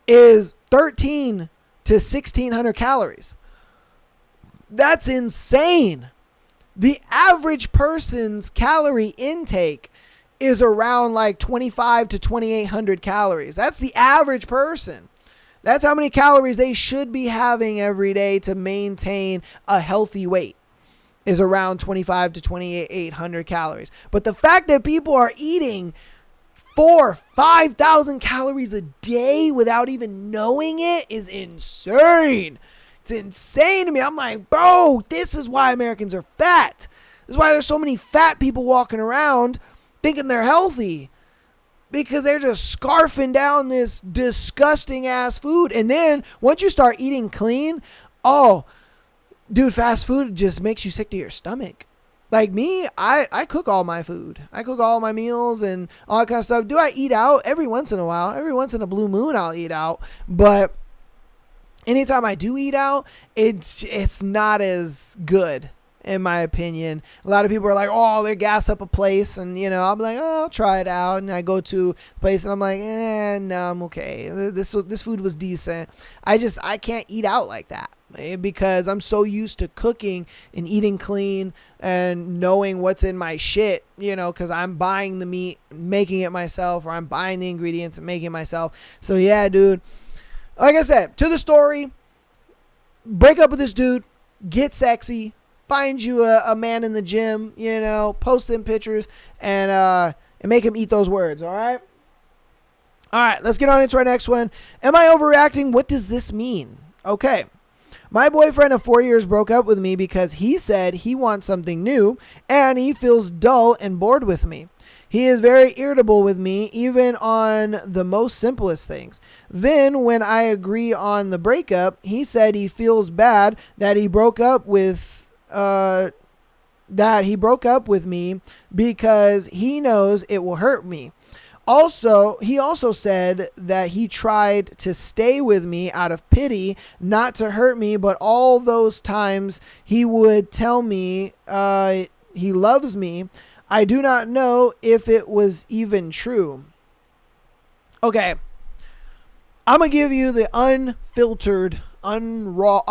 is 13 to 1,600 calories. That's insane. The average person's calorie intake is around like 25 to 2,800 calories. That's the average person. That's how many calories they should be having every day to maintain a healthy weight, is around 25 to 2,800 calories. But the fact that people are eating 5,000 calories a day without even knowing it is insane. It's insane to me. I'm like, bro, this is why Americans are fat. This is why there's so many fat people walking around thinking they're healthy, because they're just scarfing down this disgusting ass food. And then once you start eating clean, oh, dude, fast food just makes you sick to your stomach. Like me, I cook all my food. I cook all my meals and all that kind of stuff. Do I eat out? Every once in a while. Every once in a blue moon, I'll eat out. But anytime I do eat out, it's not as good, in my opinion. A lot of people are like, oh, they gas up a place. And, you know, I'm like, oh, I'll try it out. And I go to a place and I'm like, no, I'm okay. This food was decent. I can't eat out like that, because I'm so used to cooking and eating clean and knowing what's in my shit, you know, because I'm buying the meat, making it myself, or I'm buying the ingredients and making it myself. So yeah, dude, like I said, to the story, break up with this dude, get sexy, find you a man in the gym, you know, post them pictures and make him eat those words. All right. All right, let's get on into our next one. Am I overreacting? What does this mean? Okay. My boyfriend of 4 years broke up with me because he said he wants something new and he feels dull and bored with me. He is very irritable with me, even on the most simplest things. Then, when I agree on the breakup, he said he feels bad that he broke up with me because he knows it will hurt me. He also said that he tried to stay with me out of pity, not to hurt me, but all those times he would tell me he loves me. I do not know if it was even true. Okay. I'm going to give you the unfiltered, the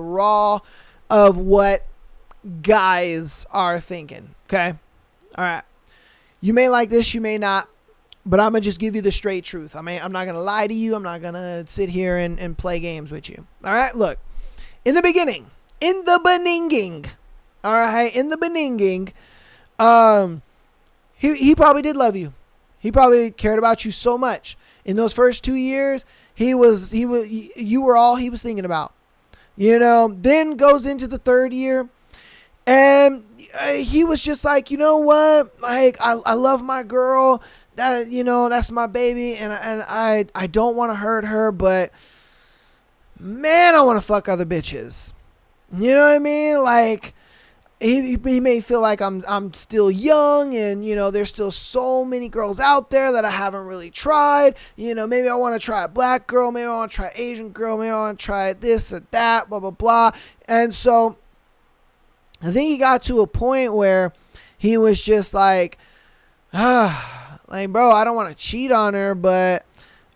raw of what guys are thinking. Okay. All right. You may like this, you may not, but I'm going to just give you the straight truth. I'm not going to lie to you. I'm not going to sit here and play games with you. All right. Look, in the beginning, he probably did love you. He probably cared about you so much. In those first 2 years, you were all he was thinking about. Then goes into the third year, and he was just like, you know what? Like, I love my girl. That's my baby, and I don't want to hurt her, but man, I want to fuck other bitches. You know what I mean? Like, he may feel like I'm still young, and there's still so many girls out there that I haven't really tried. Maybe I want to try a black girl, maybe I want to try an Asian girl, maybe I want to try this or that, blah blah blah. And so I think he got to a point where he was just like, like, bro, I don't want to cheat on her, but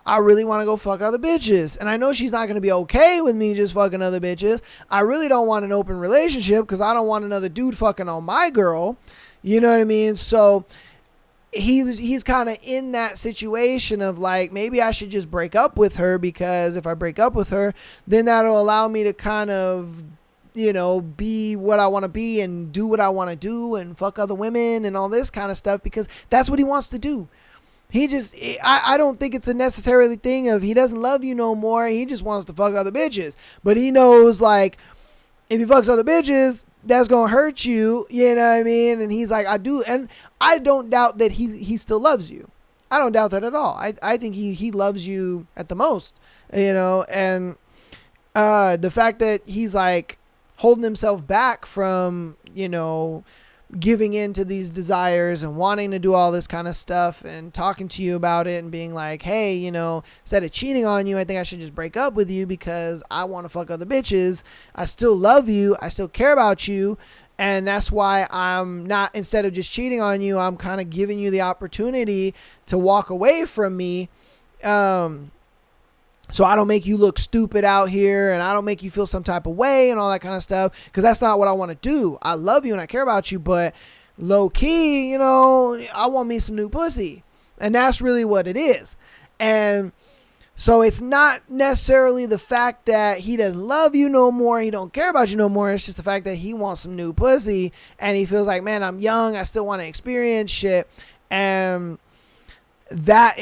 I really want to go fuck other bitches. And I know she's not going to be okay with me just fucking other bitches. I really don't want an open relationship because I don't want another dude fucking on my girl. You know what I mean? So he's kind of in that situation of like, maybe I should just break up with her, because if I break up with her, then that'll allow me to kind of, be what I want to be and do what I want to do and fuck other women and all this kind of stuff, because that's what he wants to do. I don't think it's a necessarily thing of he doesn't love you no more. He just wants to fuck other bitches. But he knows, like, if he fucks other bitches, that's going to hurt you. You know what I mean? And he's like, I do. And I don't doubt that he still loves you. I don't doubt that at all. I think he loves you at the most, and the fact that he's like holding himself back from, giving in to these desires and wanting to do all this kind of stuff and talking to you about it and being like, hey, instead of cheating on you, I think I should just break up with you because I want to fuck other bitches. I still love you. I still care about you. And that's why I'm not, instead of just cheating on you, I'm kind of giving you the opportunity to walk away from me. So I don't make you look stupid out here, and I don't make you feel some type of way and all that kind of stuff, because that's not what I want to do. I love you and I care about you, but low key, I want me some new pussy. And that's really what it is. And so it's not necessarily the fact that he doesn't love you no more, he don't care about you no more. It's just the fact that he wants some new pussy, and he feels like, man, I'm young, I still want to experience shit. And that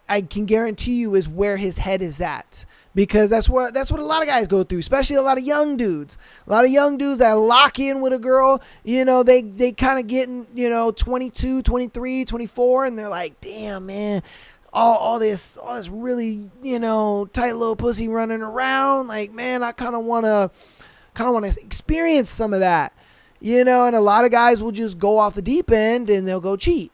I can guarantee you is where his head is at, because that's what a lot of guys go through, especially a lot of young dudes. A lot of young dudes that lock in with a girl, they kind of getting, 22, 23, 24, and they're like, damn, man, all this really, tight little pussy running around. Like, man, I kind of want to experience some of that, and a lot of guys will just go off the deep end and they'll go cheat.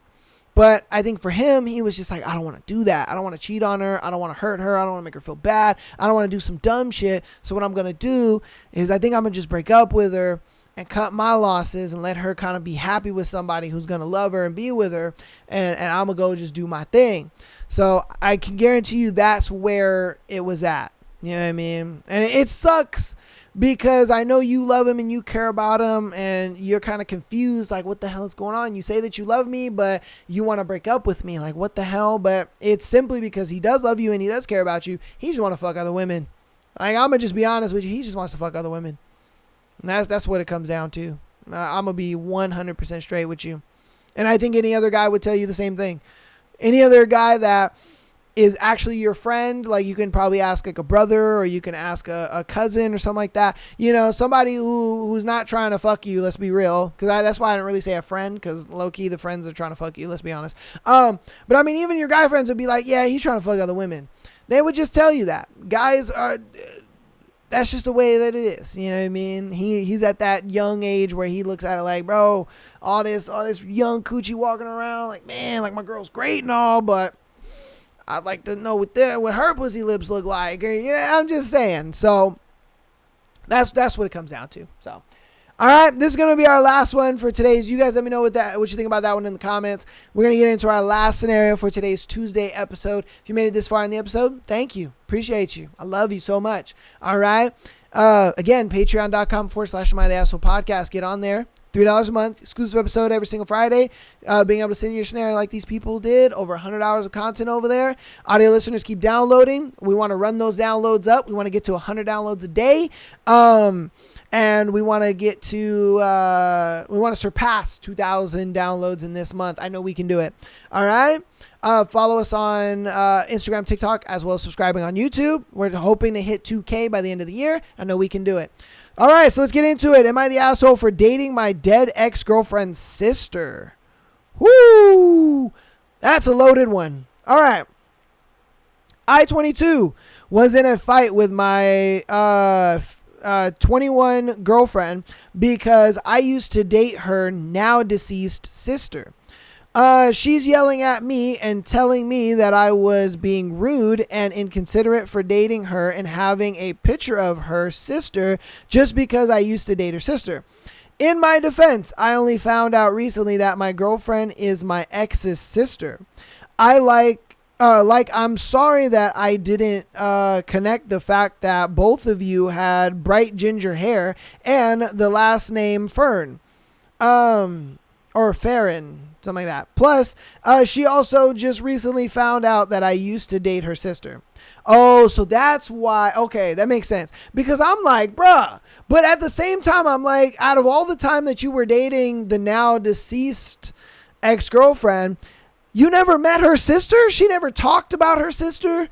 But I think for him, he was just like, I don't want to do that. I don't want to cheat on her. I don't want to hurt her. I don't want to make her feel bad. I don't want to do some dumb shit. So what I'm going to do is I think I'm going to just break up with her and cut my losses and let her kind of be happy with somebody who's going to love her and be with her. And I'm going to go just do my thing. So I can guarantee you that's where it was at. You know what I mean? And it sucks, because I know you love him and you care about him, and you're kind of confused, like, what the hell is going on? You say that you love me, but you want to break up with me. Like, what the hell? But it's simply because he does love you and he does care about you. He just want to fuck other women. Like, I'm going to just be honest with you. He just wants to fuck other women. And that's what it comes down to. I'm going to be 100% straight with you. And I think any other guy would tell you the same thing. any other guy that is actually your friend, like you can probably ask like a brother, or you can ask a cousin or something like that. You know, somebody who's not trying to fuck you. Let's be real, because that's why I don't really say a friend, because low key the friends are trying to fuck you. Let's be honest. But I mean, even your guy friends would be like, yeah, he's trying to fuck other women. They would just tell you that. Guys are. That's just the way that it is. You know what I mean? He's at that young age where he looks at it like, bro, all this young coochie walking around, like, man, like my girl's great and all, but I'd like to know what her pussy lips look like. You know, I'm just saying. So that's what it comes down to. So, all right, this is going to be our last one for today's. You guys let me know what you think about that one in the comments. We're going to get into our last scenario for today's Tuesday episode. If you made it this far in the episode, thank you. Appreciate you. I love you so much. All right. Again, patreon.com/AmITheAsshole podcast. Get on there. $3 a month, exclusive episode every single Friday. Being able to send you a scenario like these people did. Over 100 hours of content over there. Audio listeners keep downloading. We want to run those downloads up. We want to get to 100 downloads a day. And we want to get to, we want to surpass 2,000 downloads in this month. I know we can do it. All right. Follow us on Instagram, TikTok, as well as subscribing on YouTube. We're hoping to hit 2K by the end of the year. I know we can do it. All right, so let's get into it. Am I the asshole for dating my dead ex-girlfriend's sister? Woo! That's a loaded one. All right. I, 22, was in a fight with my 21 girlfriend because I used to date her now deceased sister. She's yelling at me and telling me that I was being rude and inconsiderate for dating her and having a picture of her sister just because I used to date her sister. In my defense, I only found out recently that my girlfriend is my ex's sister. I'm sorry that I didn't connect the fact that both of you had bright ginger hair and the last name Fern, or Farron. Something like that. Plus, she also just recently found out that I used to date her sister. Oh, so that's why. Okay, that makes sense. Because I'm like, bruh. But at the same time, I'm like, out of all the time that you were dating the now deceased ex-girlfriend, you never met her sister? She never talked about her sister?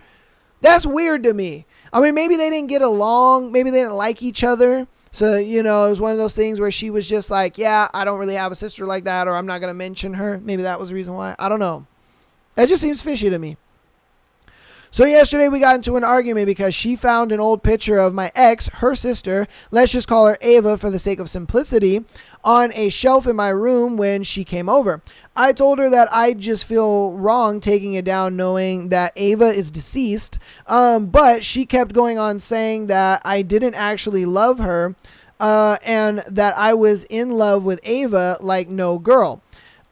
That's weird to me. I mean, maybe they didn't get along. Maybe they didn't like each other. So, you know, it was one of those things where she was just like, yeah, I don't really have a sister like that, or I'm not going to mention her. Maybe that was the reason why. I don't know. That just seems fishy to me. So yesterday we got into an argument because she found an old picture of my ex, her sister, let's just call her Ava for the sake of simplicity, on a shelf in my room when she came over. I told her that I just feel wrong taking it down knowing that Ava is deceased, but she kept going on saying that I didn't actually love her and that I was in love with Ava like no girl.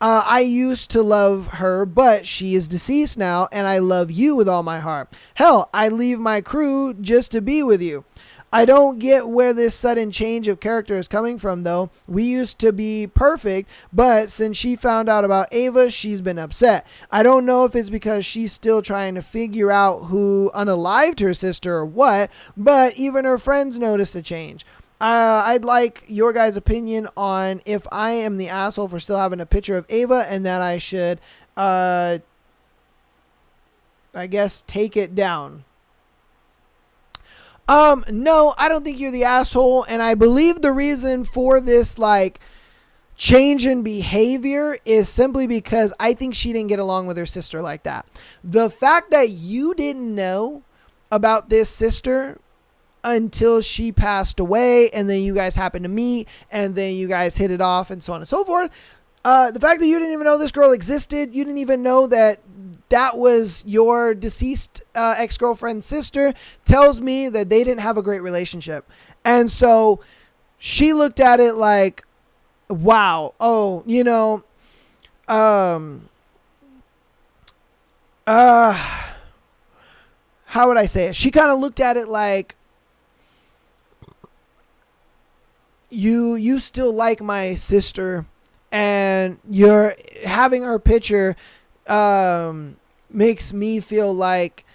I used to love her, but she is deceased now, and I love you with all my heart. Hell, I leave my crew just to be with you. I don't get where this sudden change of character is coming from, though. We used to be perfect, but since she found out about Ava, she's been upset. I don't know if it's because she's still trying to figure out who unalived her sister or what, but even her friends noticed the change. I'd like your guys' opinion on if I am the asshole for still having a picture of Ava and that I should, I guess, take it down. No, I don't think you're the asshole. And I believe the reason for this, like, change in behavior is simply because I think she didn't get along with her sister like that. The fact that you didn't know about this sister until she passed away, and then you guys happened to meet, and then you guys hit it off, and so on and so forth. The fact that you didn't even know this girl existed, you didn't even know that was your deceased ex-girlfriend's sister, tells me that they didn't have a great relationship. And so she looked at it like, wow, oh, you know, how would I say it? She kind of looked at it like, you still like my sister, and you're having her picture makes me feel like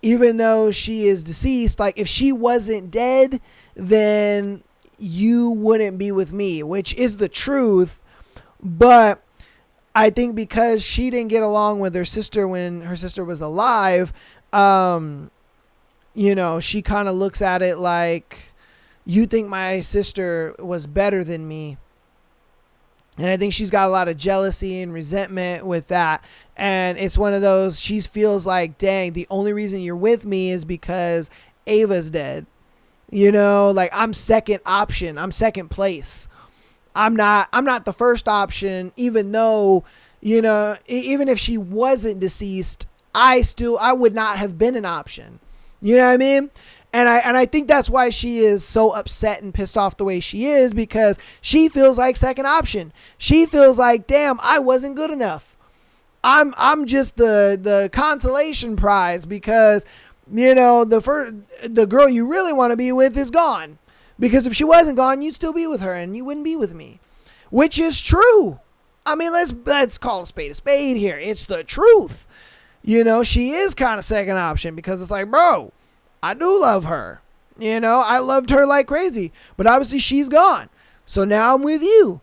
even though she is deceased, like if she wasn't dead, then you wouldn't be with me, which is the truth. But I think because she didn't get along with her sister when her sister was alive, you know, she kind of looks at it like, you think my sister was better than me. And I think she's got a lot of jealousy and resentment with that. And it's one of those, she feels like, dang, the only reason you're with me is because Ava's dead. You know, like, I'm second option. I'm second place. I'm not the first option, even though, you know, even if she wasn't deceased, I would not have been an option. You know what I mean? And I think that's why she is so upset and pissed off the way she is, because she feels like second option. She feels like, damn, I wasn't good enough. I'm just the consolation prize because, you know, the girl you really want to be with is gone. Because if she wasn't gone, you'd still be with her and you wouldn't be with me. Which is true. I mean, let's call a spade here. It's the truth. You know, she is kind of second option because it's like, bro, I do love her. You know, I loved her like crazy. But obviously she's gone. So now I'm with you.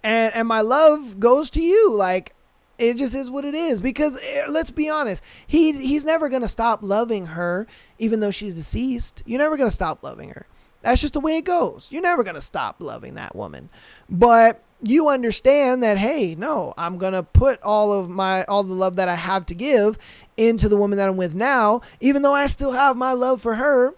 And my love goes to you. Like, it just is what it is. Because let's be honest, he's never going to stop loving her even though she's deceased. You're never going to stop loving her. That's just the way it goes. You're never going to stop loving that woman. But you understand that, hey, no, I'm going to put all the love that I have to give into the woman that I'm with now, even though I still have my love for her.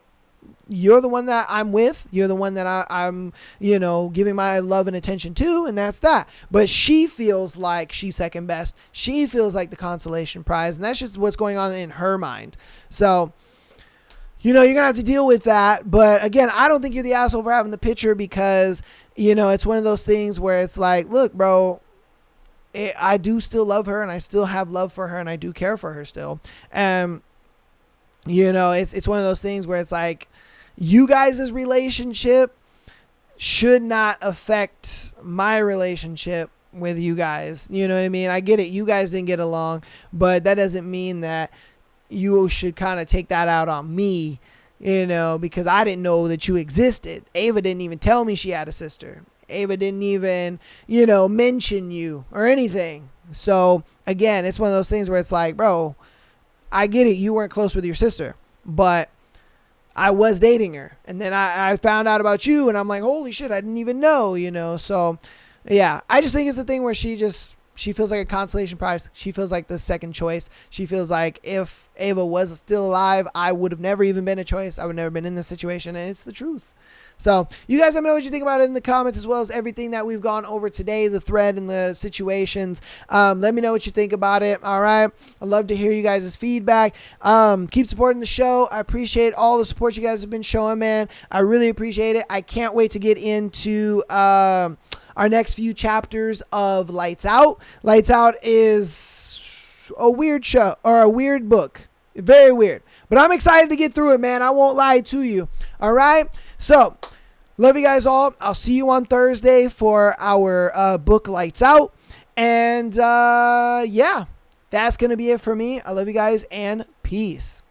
You're the one that I'm with. You're the one that I'm, you know, giving my love and attention to, and that's that. But she feels like she's second best. She feels like the consolation prize, and that's just what's going on in her mind. So, you know, you're going to have to deal with that. But again, I don't think you're the asshole for having the picture because, you know, it's one of those things where it's like, look, bro, I do still love her and I still have love for her and I do care for her still. You know, it's one of those things where it's like, you guys' relationship should not affect my relationship with you guys. You know what I mean? I get it. You guys didn't get along, but that doesn't mean that you should kind of take that out on me, you know, because I didn't know that you existed. Ava didn't even tell me she had a sister. Ava didn't even, you know, mention you or anything. So again, it's one of those things where it's like, bro, I get it. You weren't close with your sister, but I was dating her. And then I found out about you and I'm like, holy shit, I didn't even know, you know? So yeah, I just think it's a thing where she feels like a consolation prize. She feels like the second choice. She feels like if Ava was still alive, I would have never even been a choice. I would never been in this situation. And it's the truth. So you guys let me know what you think about it in the comments, as well as everything that we've gone over today, the thread and the situations. Let me know what you think about it. All right. I'd love to hear you guys' feedback. Keep supporting the show. I appreciate all the support you guys have been showing, man. I really appreciate it. I can't wait to get into our next few chapters of Lights Out. Lights Out is a weird show, or a weird book. Very weird. But I'm excited to get through it, man. I won't lie to you. All right? So, love you guys all. I'll see you on Thursday for our book Lights Out. And yeah, that's going to be it for me. I love you guys and peace.